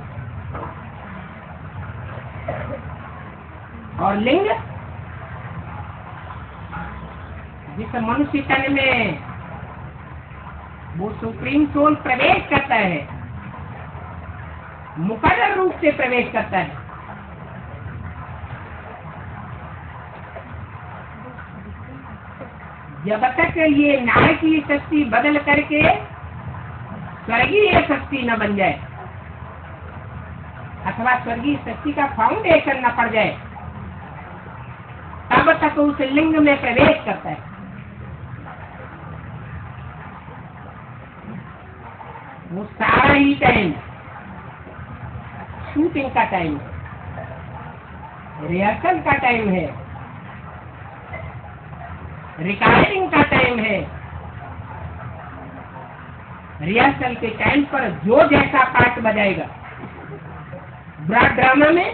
और लिंग जिस मनुष्य तन में वो सुप्रीम सोल प्रवेश करता है, मुकर्रर रूप से प्रवेश करता है। जब तक ये नारकीय शक्ति बदल करके स्वर्गीय शक्ति न बन जाए अथवा स्वर्गीय शक्ति का फाउंडेशन न पड़ जाए, तब तक उस लिंग में प्रवेश करता है। वो सारा ही टाइम शूटिंग का टाइम है, रिहर्सल का टाइम है, रिकॉर्डिंग का टाइम है। रिहर्सल के टाइम पर जो जैसा पार्ट बजाएगा ब्रॉड ड्रामा में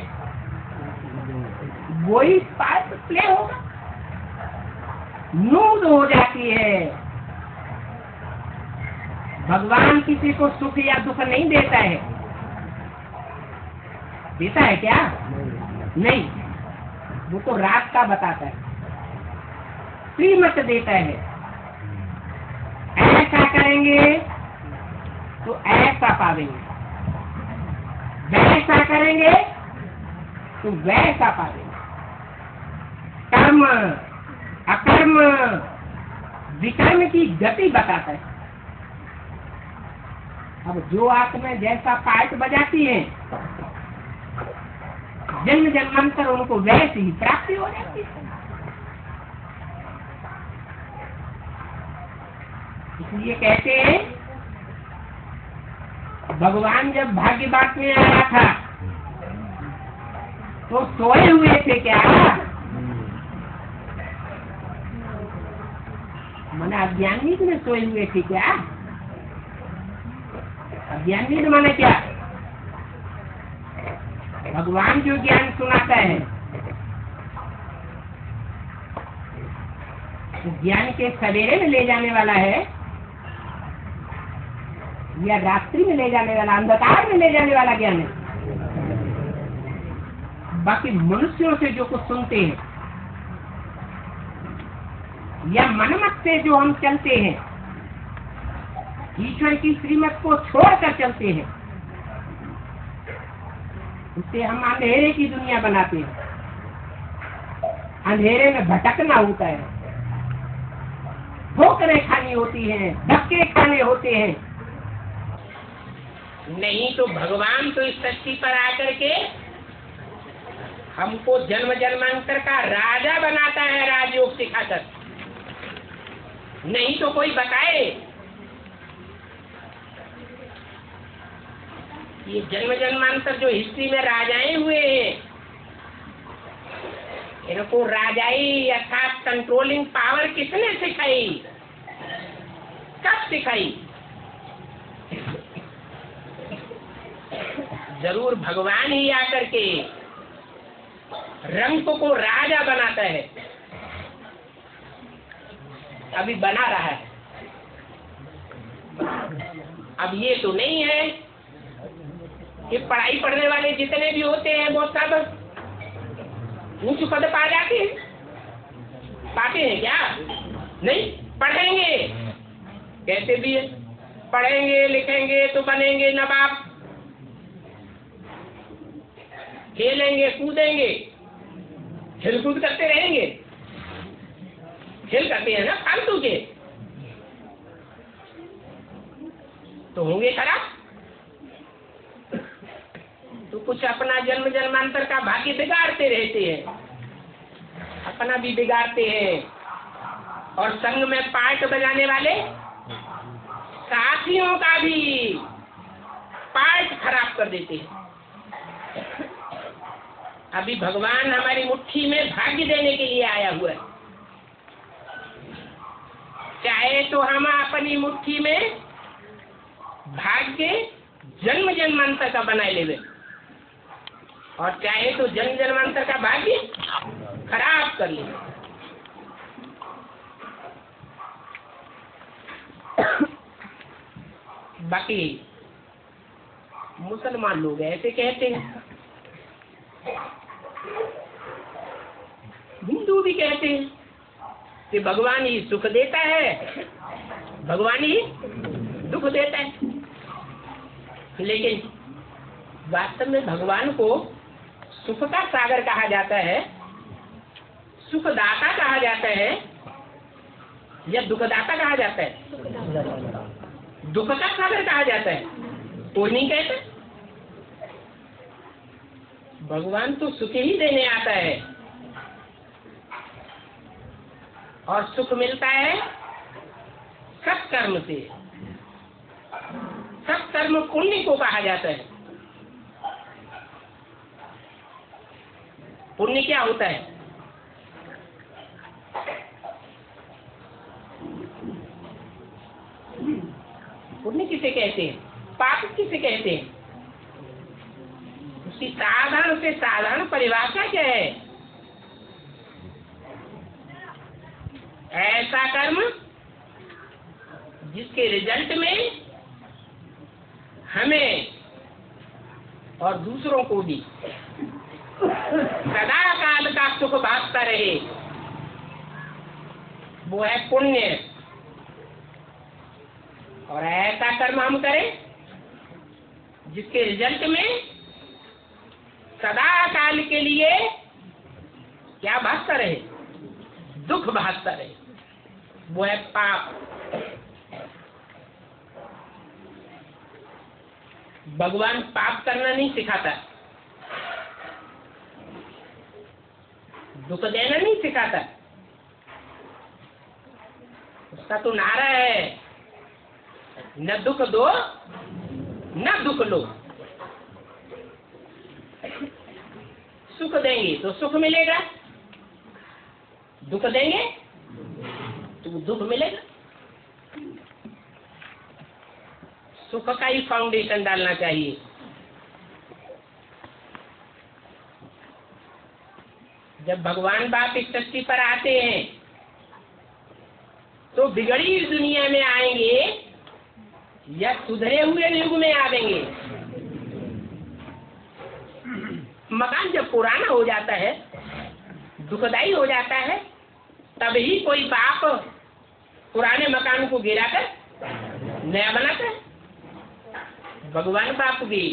वही पार्ट प्ले होगा। नूद हो जाती है। भगवान किसी को सुख या दुख नहीं देता है। देता है क्या? नहीं, वो तो रात का बताता है, श्रीमत देता है। ऐसा करेंगे तो ऐसा पावेंगे, वैसा करेंगे तो वैसा पावेंगे। कर्म अकर्म विकर्म की गति बताता है। अब जो आत्मा जैसा पार्ट बजाती है, जन्म जन्मांतर उनको वैसी ही प्राप्ति हो जाती है। इसलिए कहते हैं भगवान जब भाग्य बांटने आया था तो सोए हुए थे क्या? माने अज्ञानी में सोए हुए थे क्या? अज्ञानी माने क्या? भगवान जो ज्ञान सुनाता है ज्ञान के सवेरे में ले जाने वाला है या रात्रि में ले जाने वाला, अंधकार में ले जाने वाला ज्ञान है। बाकी मनुष्यों से जो कुछ सुनते हैं या मनमत से जो हम चलते हैं, ईश्वर की श्रीमत को छोड़कर चलते हैं, उससे हम अंधेरे की दुनिया बनाते हैं। अंधेरे में भटकना होता है, ठोकरें खानी होती हैं, धक्के खाने होते हैं। नहीं तो भगवान तो इस धरती पर आकर के हमको जन्म जन्मांतर का राजा बनाता है, राजयोग सिखाकर। नहीं तो कोई बताए ये जन्म जन्मांतर जो हिस्ट्री में राजाएं हुए हैं, इनको राजाई अर्थात कंट्रोलिंग पावर किसने सिखाई, कब सिखाई? जरूर भगवान ही आकर के रंग को राजा बनाता है, अभी बना रहा है। अब ये तो नहीं है कि पढ़ाई पढ़ने वाले जितने भी होते हैं वो सब ऊंच पद पा जाते हैं, पाते हैं क्या? नहीं, पढ़ेंगे कहते भी है, पढ़ेंगे लिखेंगे तो बनेंगे नवाब, खेलेंगे कूदेंगे, खेल कूद करते रहेंगे, खेल करते हैं ना फालतू के, तो होंगे खराब। तो कुछ अपना जन्म जन्मांतर का भाग्य बिगाड़ते रहते हैं, अपना भी बिगाड़ते हैं, और संग में पार्ट बजाने वाले साथियों का भी पार्ट खराब कर देते हैं। अभी भगवान हमारी मुट्ठी में भाग्य देने के लिए आया हुआ है, चाहे तो हम अपनी मुट्ठी में भाग्य जन्म जन्मांतर का बनाए लेवे, और चाहे तो जन्म जन्मांतर का भाग्य खराब कर ले। बाकी मुसलमान लोग ऐसे कहते हैं, हिंदू भी कहते हैं कि भगवान ही सुख देता है, भगवान ही दुख देता है। लेकिन वास्तव में भगवान को सुख का सागर कहा जाता है, सुखदाता कहा जाता है या दुखदाता कहा जाता है? दुख का सागर कहा जाता है, कोई नहीं कहता। भगवान तो सुख ही देने आता है, और सुख मिलता है सत्कर्म से। सत्कर्म पुण्य को कहा जाता है। पुण्य क्या होता है? पुण्य किसे कहते हैं, पाप किसे कहते हैं? उसकी साधारण से साधारण परिभाषा क्या है? ऐसा कर्म जिसके रिजल्ट में हमें और दूसरों को भी सदा काल का सुख भागता रहे, वो है पुण्य। और ऐसा कर्म हम करें जिसके रिजल्ट में सदा काल के लिए क्या भागता रहे, दुख भागता रहे, वो है पाप। भगवान पाप करना नहीं सिखाता, दुख देना नहीं सिखाता। उसका तो नारा है, न दुख दो न दुख लो। सुख देंगे तो सुख मिलेगा, दुख देंगे तो दुख मिलेगा। सुख का ही फाउंडेशन डालना चाहिए। जब भगवान बाप इस सृष्टि पर आते हैं तो बिगड़ी दुनिया में आएंगे या सुधरे हुए युग में आवेंगे। मकान जब पुराना हो जाता है, दुखदाई हो जाता है, तभी कोई बाप पुराने मकान को गिराकर नया बनाता है। भगवान बाप भी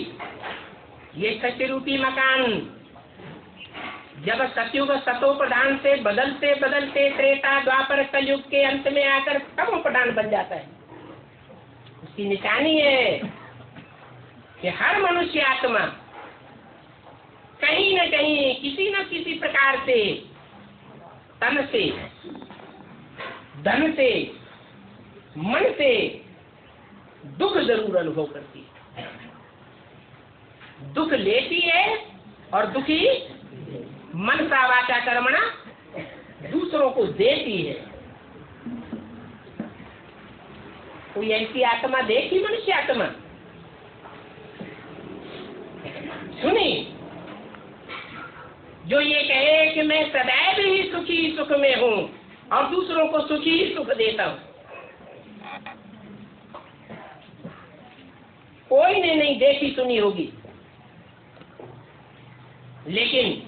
ये सत्य रूपी मकान जब सतयुग सतो प्रधान से बदलते बदलते त्रेता द्वापर कलयुग के अंत में आकर तमो प्रधान बन जाता है। उसकी निशानी है कि हर मनुष्य आत्मा कहीं न कहीं किसी न किसी प्रकार से तन से, धन से, मन से दुख जरूर अनुभव करती है। दुख लेती है और दुखी मनसा वाचा कर्मणा दूसरों को देती है। कोई ऐसी आत्मा देखी मनुष्य आत्मा सुनी जो ये कहे कि मैं सदैव ही सुखी सुख में हूं और दूसरों को सुखी ही सुख देता हूं? कोई ने नहीं देखी सुनी होगी। लेकिन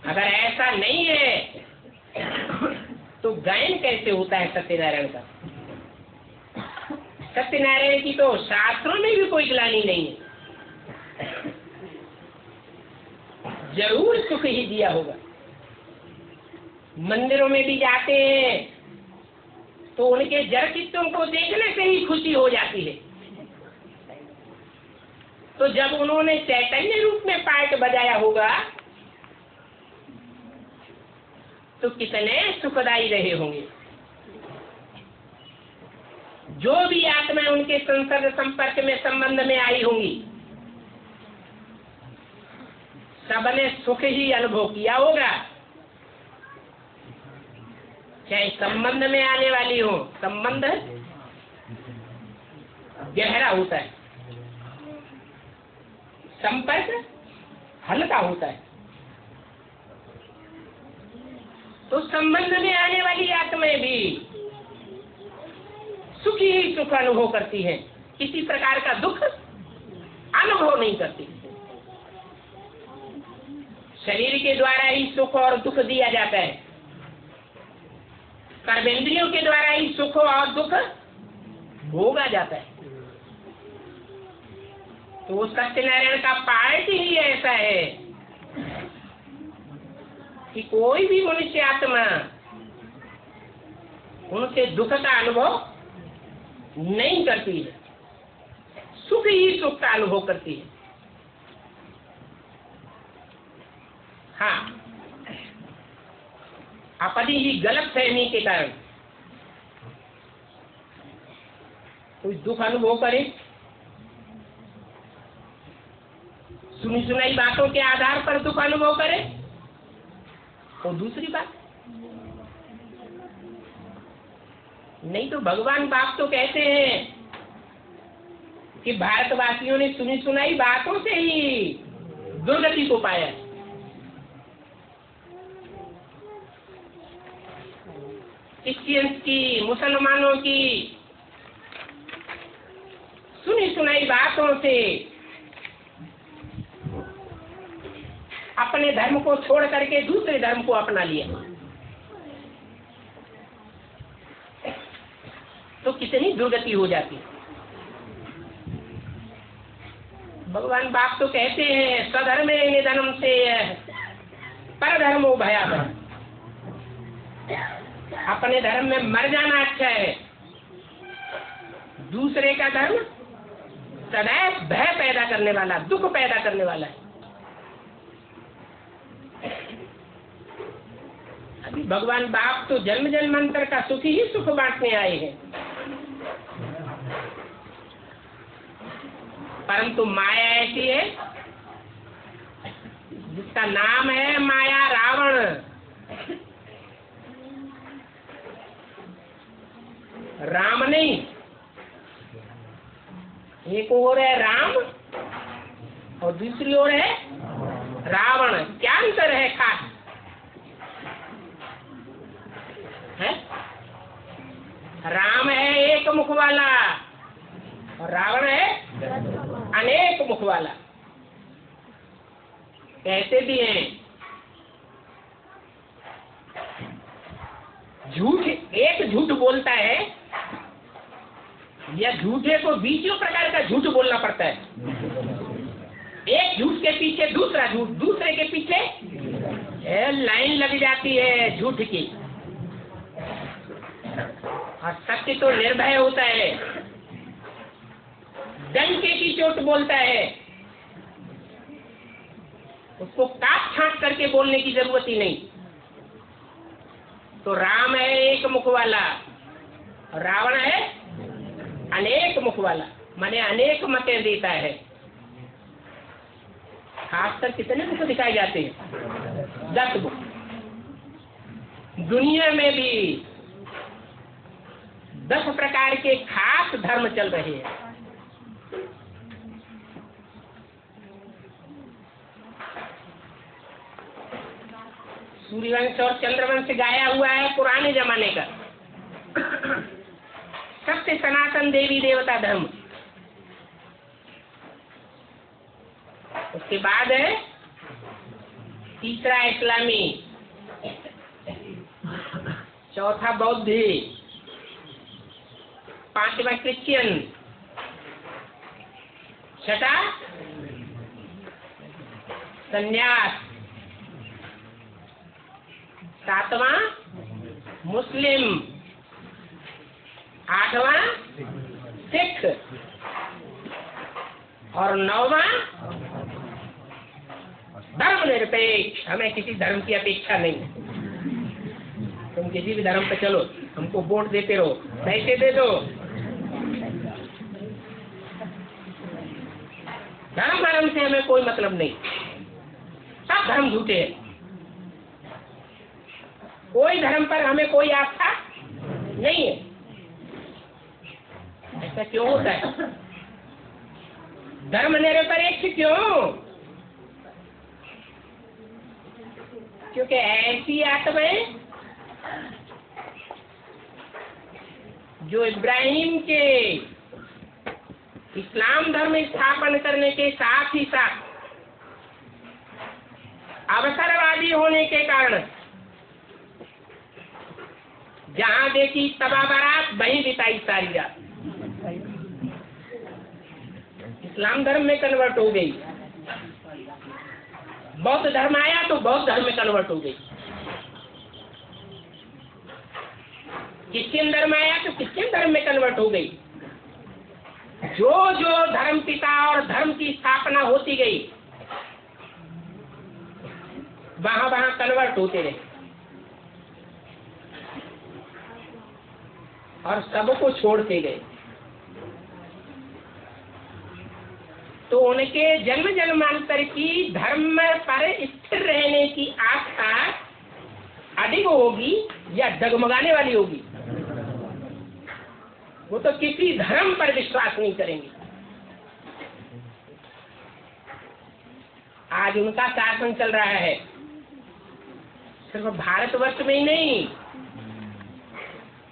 अगर ऐसा नहीं है तो गायन कैसे होता है सत्यनारायण का? सत्यनारायण की तो शास्त्रों में भी कोई ग्लानि नहीं है। जरूर सुख ही दिया होगा। मंदिरों में भी जाते हैं तो उनके जड़ चित्तों को देखने से ही खुशी हो जाती है। तो जब उन्होंने चैतन्य रूप में पाठ बजाया होगा तो कितने सुखदायी रहे होंगे। जो भी आत्मा उनके संसर्ग संपर्क में संबंध में आई होंगी सबने सुख ही अनुभव किया होगा। चाहे संबंध में आने वाली हो, संबंध गहरा होता है, संपर्क हल्का होता है। तो संबंध में आने वाली आत्माएं भी सुखी ही सुख अनुभव करती हैं, किसी प्रकार का दुख अनुभव नहीं करती। शरीर के द्वारा ही सुख और दुख दिया जाता है, कर्मेंद्रियों के द्वारा ही सुख और दुख भोगा जाता है। तो सत्यनारायण का पाठ ही ऐसा है कि कोई भी मनुष्य आत्मा उनसे दुख का अनुभव नहीं करती है, सुख ही सुख का अनुभव करती है। हाँ, अपनी ही गलत फहमी के कारण कोई दुख अनुभव करे, सुनी सुनाई बातों के आधार पर दुख अनुभव करे तो दूसरी बात। नहीं तो भगवान बाप तो कहते हैं कि भारतवासियों ने सुनी सुनाई बातों से ही दुर्गति को पाया। क्रिश्चियंस की, मुसलमानों की सुनी सुनाई बातों से अपने धर्म को छोड़ करके दूसरे धर्म को अपना लिया। तो कितनी दुर्गति हो जाती। भगवान बाप तो कहते हैं स्वधर्मे निधनम से परधर्मो भयावह। अपने धर्म में मर जाना अच्छा है, दूसरे का धर्म सदैव भय पैदा करने वाला, दुख पैदा करने वाला है। अभी भगवान बाप तो जन्म जन्मांतर का सुख ही सुख बांटने आए हैं, परंतु माया ऐसी है जिसका नाम है माया रावण। राम नहीं, एक ओर है राम और दूसरी ओर है रावण। क्या अंतर है खास है? राम है एक मुख वाला और रावण है अनेक मुख वाला। कहते भी हैं झूठ, एक झूठ बोलता है या झूठे को बीसों प्रकार का झूठ बोलना पड़ता है। एक झूठ के पीछे दूसरा झूठ, दूसरे के पीछे लाइन लग जाती है झूठ की। और सत्य तो निर्भय होता है, डंके की चोट बोलता है, उसको काट छांट करके बोलने की जरूरत ही नहीं। तो राम है एक मुख वाला और रावण है अनेक मुख वाला, माने अनेक मतें देता है। खासकर कितने मुख दिखाए जाते हैं? 10 मुख। दुनिया में भी 10 प्रकार के खास धर्म चल रहे हैं। सूर्यवंश और चंद्रवंश गाया हुआ है पुराने जमाने का। सबसे सनातन देवी देवता धर्म। उसके बाद है तीसरा इस्लामी, चौथा बौद्ध, पांचवा क्रिश्चियन, छठा संन्यास, सातवां मुस्लिम, आठवां सिख और 9वां धर्मनिरपेक्ष। हमें किसी धर्म की अपेक्षा नहीं। तुम किसी भी धर्म पे चलो, हमको वोट देते रहो, पैसे दे दो। धर्म से हमें कोई मतलब नहीं। सब धर्म झूठे हैं। कोई धर्म पर हमें कोई आस्था नहीं है। ऐसा क्यों होता है? धर्मनिरपेक्ष क्यों? क्योंकि ऐसी आत्माएं जो इब्राहिम के इस्लाम धर्म स्थापन करने के साथ ही साथ अवसरवादी होने के कारण जहां देखी तबाह बारात वहीं बिताई सारी रात। इस्लाम धर्म में कन्वर्ट हो गई, बौद्ध धर्म आया तो बौद्ध धर्म में कन्वर्ट हो गई, क्रिश्चियन धर्म आया तो क्रिश्चियन धर्म में कन्वर्ट हो गई। जो जो धर्म पिता और धर्म की स्थापना होती गई वहां वहां कन्वर्ट होते रहे और सबको छोड़ते गए। तो उनके जन्म जन्मांतर की धर्म पर स्थिर रहने की आस्था अधिक होगी या डगमगाने वाली होगी? वो तो किसी धर्म पर विश्वास नहीं करेंगे। आज उनका शासन चल रहा है, सिर्फ भारतवर्ष में ही नहीं,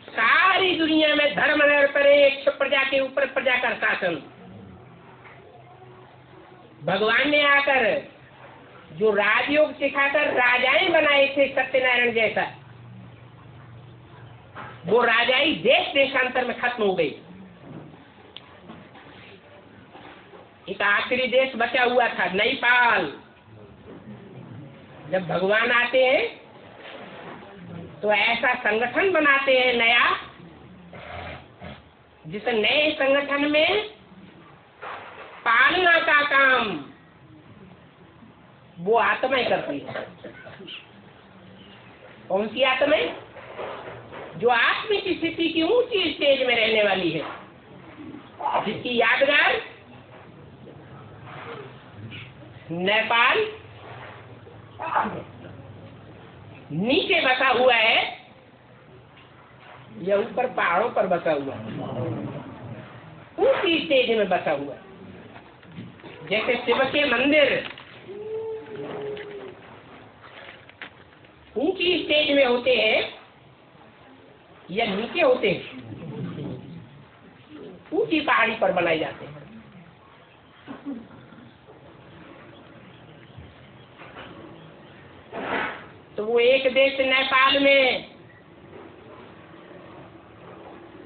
सारी दुनिया में धर्मनिरपेक्ष प्रजा के ऊपर प्रजा का शासन। भगवान ने आकर जो राजयोग सिखाकर राजाएं बनाए थे सत्यनारायण जैसा, वो राजाई देश देशांतर में खत्म हो गई। एक आखिरी देश बचा हुआ था नेपाल। जब भगवान आते हैं तो ऐसा संगठन बनाते हैं नया, जिस नए संगठन में पालना का काम वो आत्माएं करती है। कौन सी आत्माएं? जो आत्मिक स्थिति की ऊंची स्टेज में रहने वाली है, जिसकी यादगार नेपाल नीचे बसा हुआ है या ऊपर पहाड़ों पर बसा हुआ है? ऊंची स्टेज में बसा हुआ है। जैसे शिव के मंदिर ऊंची स्टेज में होते हैं या नीचे होते हैं? ऊंची पहाड़ी पर बनाए जाते हैं। तो वो एक देश नेपाल में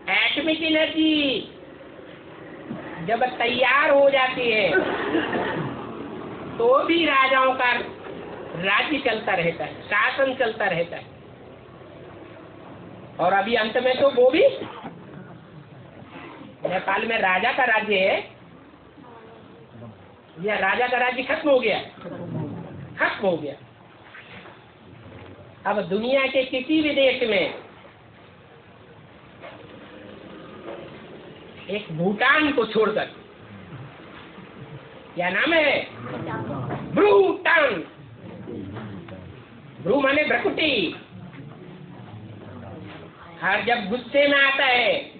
एटॉमिक एनर्जी जब तैयार हो जाती है तो भी राजाओं का राज्य चलता रहता है, शासन चलता रहता है। और अभी अंत में तो वो भी नेपाल में राजा का राज्य है, या राजा का राज्य खत्म हो गया, खत्म हो गया। अब दुनिया के किसी भी देश में एक भूटान को छोड़कर, क्या नाम है, भूटान, भ्रू माने भ्रकुटी, और जब गुस्से में आता है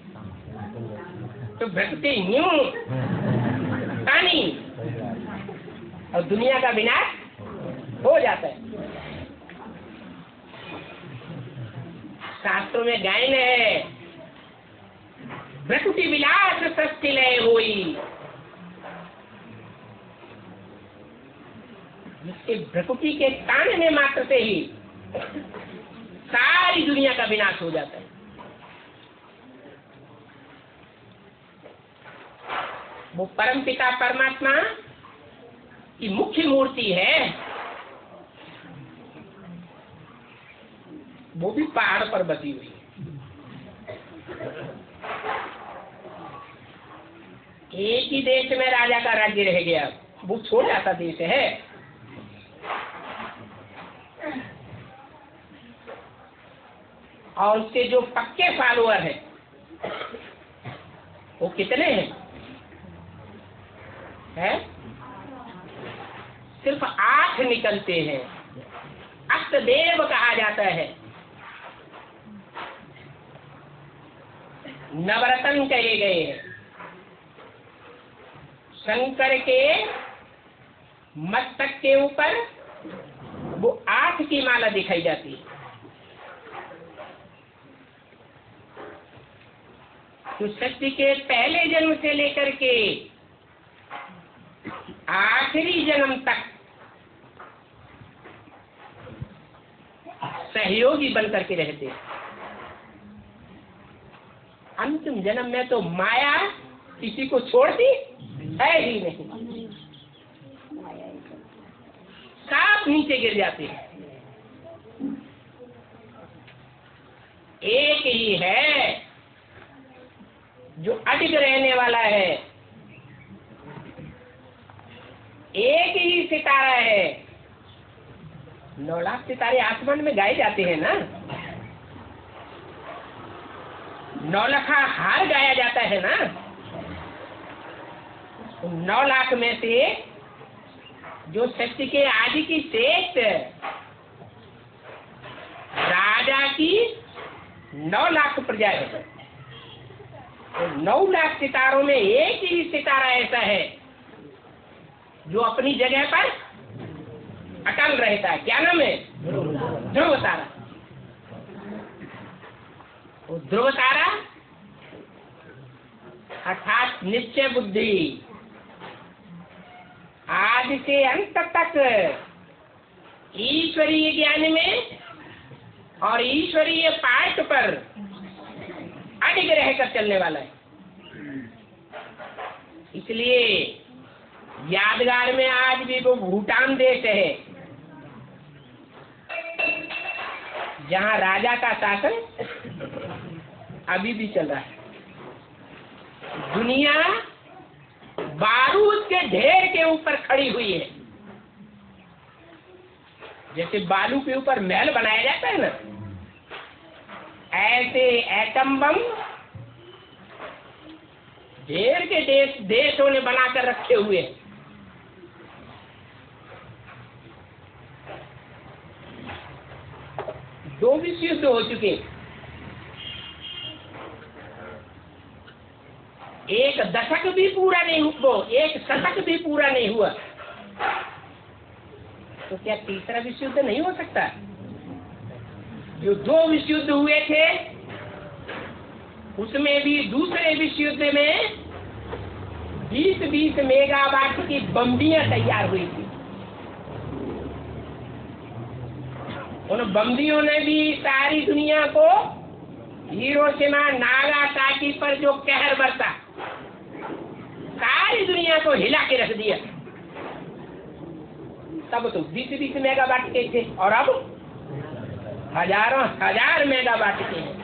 तो भ्रकुटी न्यू पानी, और दुनिया का विनाश हो जाता है। शास्त्रों में गायन है, भ्रकुटी विलास सृष्टि लय हुई, जिसके भ्रकुटी के तानने मात्र से ही सारी दुनिया का विनाश हो जाता है। वो परमपिता परमात्मा की मुख्य मूर्ति है, वो भी पहाड़ पर बसी हुई है। एक ही देश में राजा का राज्य रह गया, वो छोटा सा देश है। और उसके जो पक्के फॉलोअर हैं वो कितने हैं? सिर्फ 8 निकलते हैं। अष्टदेव कहा जाता है, नवरत्न कहे गए हैं। शंकर के मस्तक के ऊपर वो 8 की माला दिखाई जाती है। तो सृष्टि के पहले जन्म से लेकर के आखिरी जन्म तक सहयोगी बनकर के रहते हैं। अंतिम जन्म में तो माया किसी को छोड़ती है ही नहीं, साफ नीचे गिर जाते हैं। एक ही है जो अडिग रहने वाला है, एक ही सितारा है। 9 लाख सितारे आसमान में गाए जाते हैं ना, 9 लाख हार गाया जाता है ना। 9 लाख में से जो सृष्टि के आदि की श्रेष्ठ राजा की 9 लाख प्रजा है, तो 9 लाख सितारों में एक ही सितारा ऐसा है जो अपनी जगह पर अटल रहता है। क्या नाम है? ध्रुव तारा। वो ध्रुव तारा अर्थात निश्चय बुद्धि, आदि से अंत तक ईश्वरीय ज्ञान में और ईश्वरीय पाठ पर अडिग रहकर चलने वाला है। इसलिए यादगार में आज भी वो भूटान देश है जहाँ राजा का शासन अभी भी चल रहा है। दुनिया बारूद के ढेर के ऊपर खड़ी हुई है। जैसे बालू के ऊपर महल बनाया जाता है ना, ऐसे एटम बम ढेर के देशों ने बनाकर रखे हुए हैं। दो विश्व युद्ध हो चुके, एक दशक भी पूरा नहीं हुआ, एक शतक भी पूरा नहीं हुआ, तो क्या तीसरा विश्व युद्ध नहीं हो सकता? जो 2 विश्व युद्ध हुए थे उसमें भी दूसरे विश्व युद्ध में 20-20 मेगावाट की बम्बियां तैयार हुई थी। उन बम्बियों ने भी सारी दुनिया को, हिरोशिमा नागासाकी पर जो कहर बरसा, सारी दुनिया को हिला के रख दिया। तब तो 20-20 मेगावाट के थे और अब हजारों हजार मेगावाट के हैं।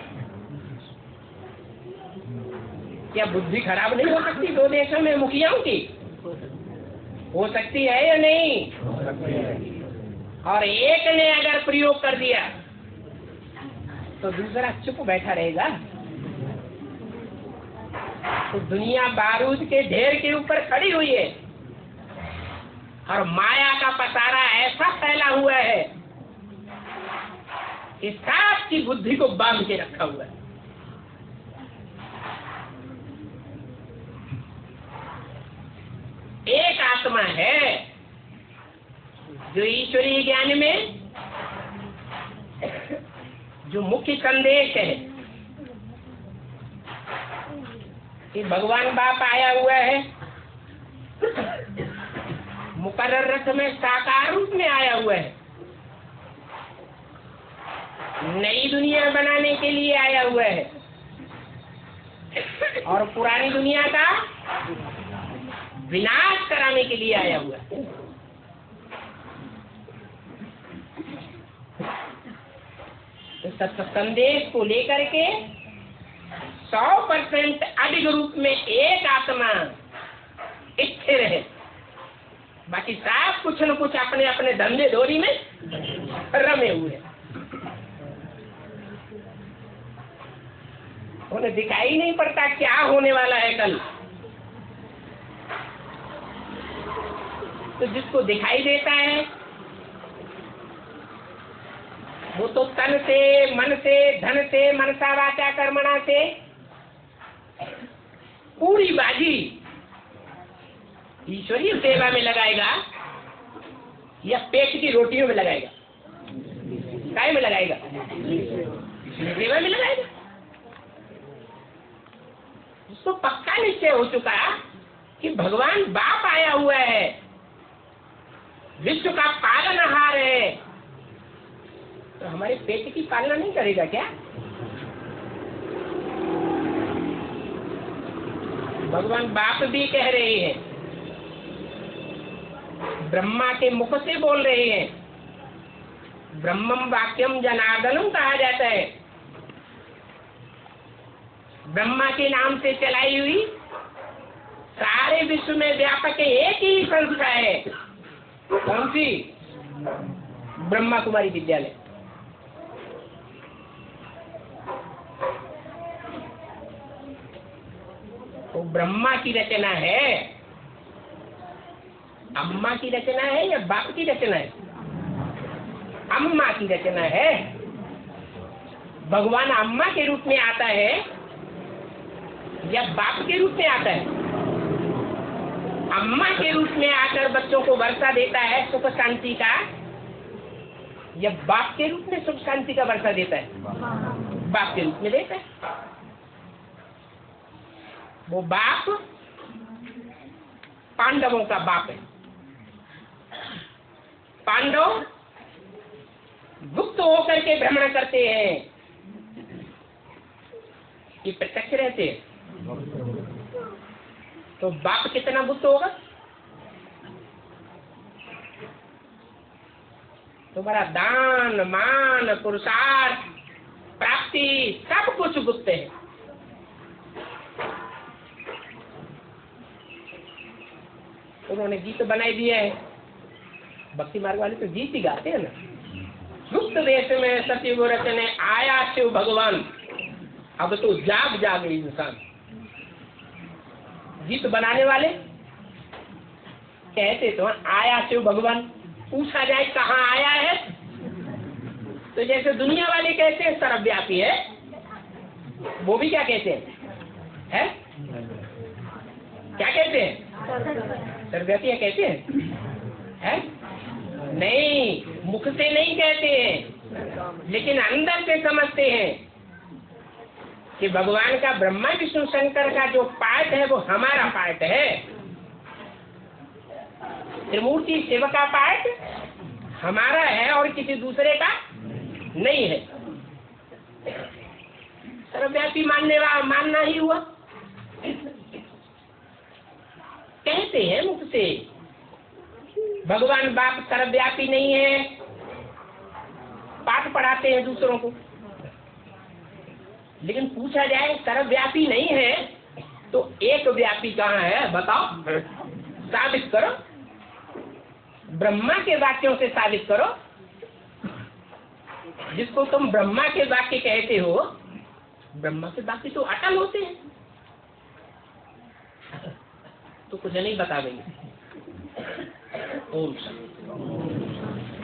क्या बुद्धि खराब नहीं हो सकती दो देशों में मुखियाओं की? हो सकती है या नहीं? और एक ने अगर प्रयोग कर दिया तो दूसरा चुप बैठा रहेगा? तो दुनिया बारूद के ढेर के ऊपर खड़ी हुई है और माया का पसारा ऐसा फैला हुआ है कि सबकी बुद्धि को बांध के रखा हुआ है। एक आत्मा है जो ईश्वरीय ज्ञान में जो मुख्य संदेश है कि भगवान बाप आया हुआ है, मुकर्रर रथ में साकार रूप में आया हुआ है, नई दुनिया बनाने के लिए आया हुआ है और पुरानी दुनिया का विनाश कराने के लिए आया हुआ है। तो संदेश को लेकर के 100% अधिक रूप में एक आत्मा स्थिर है, बाकी सब कुछ न कुछ अपने अपने धंधे धोरी में रमे हुए हैं। उन्हें दिखाई नहीं पड़ता क्या होने वाला है कल। तो जिसको दिखाई देता है वो तो तन से, मन से, धन से, मनसा वाचा कर्मणा से पूरी बाजी ईश्वरीय सेवा में लगाएगा या पेट की रोटियों में लगाएगा? काय में लगाएगा? सेवा में लगाएगा। उसको पक्का निश्चय हो चुका कि भगवान बाप आया हुआ है, विश्व का पालनहार है, तो हमारे पेट की पालना नहीं करेगा क्या? भगवान बाप भी कह रहे हैं, ब्रह्मा के मुख से बोल रहे हैं, ब्रह्मम वाक्यम जनार्दनम कहा जाता है। ब्रह्मा के नाम से चलाई हुई सारे विश्व में व्यापक एक ही संस्था है। कौन सी? ब्रह्मा कुमारी विद्यालय। तो ब्रह्मा की रचना है, अम्मा की रचना है या बाप की रचना है? अम्मा की रचना है। भगवान अम्मा के रूप में आता है या बाप के रूप में आता है? अम्मा के रूप में आकर बच्चों को वर्षा देता है सुख शांति का, या बाप के रूप में सुख शांति का वर्षा देता है? बाप के रूप में देता है। वो बाप पांडवों का बाप है। पांडव गुप्त होकर के भ्रमण करते हैं, ये प्रत्यक्ष रहते हैं। तो बाप कितना गुप्त होगा? तुम्हारा दान, मान, पुरुषार्थ, प्राप्ति सब कुछ गुप्त है। उन्होंने गीत बनाई दिए है, भक्ति मार्ग वाले तो गीत ही गाते हैं ना। गुप्त देश में सचिव रचने आया शिव भगवान, अब तो जाग जाग इंसान। गीत बनाने वाले कहते तो आया शिव भगवान, पूछा जाए कहाँ आया है तो जैसे दुनिया वाले कहते हैं सर्वव्यापी है, वो भी क्या कहते हैं? क्या कहते हैं? सर्वव्यापी कहते हैं? नहीं, मुख से नहीं कहते हैं, लेकिन अंदर से समझते हैं कि भगवान का ब्रह्मा विष्णु शंकर का जो पार्ट है वो हमारा पार्ट है, त्रिमूर्ति शिव का पार्ट हमारा है और किसी दूसरे का नहीं है। सर्वव्यापी मानना ही हुआ। कहते हैं मुख से भगवान बाप सर्वव्यापी नहीं है, पाठ पढ़ाते हैं दूसरों को, लेकिन पूछा जाए सर्वव्यापी नहीं है तो एक व्यापी कहाँ है बताओ, साबित करो, ब्रह्मा के वाक्यों से साबित करो। जिसको तुम ब्रह्मा के वाक्य कहते हो, ब्रह्मा के वाक्य तो अटल होते हैं, तो कुछ नहीं बता देंगे। ओम शांति।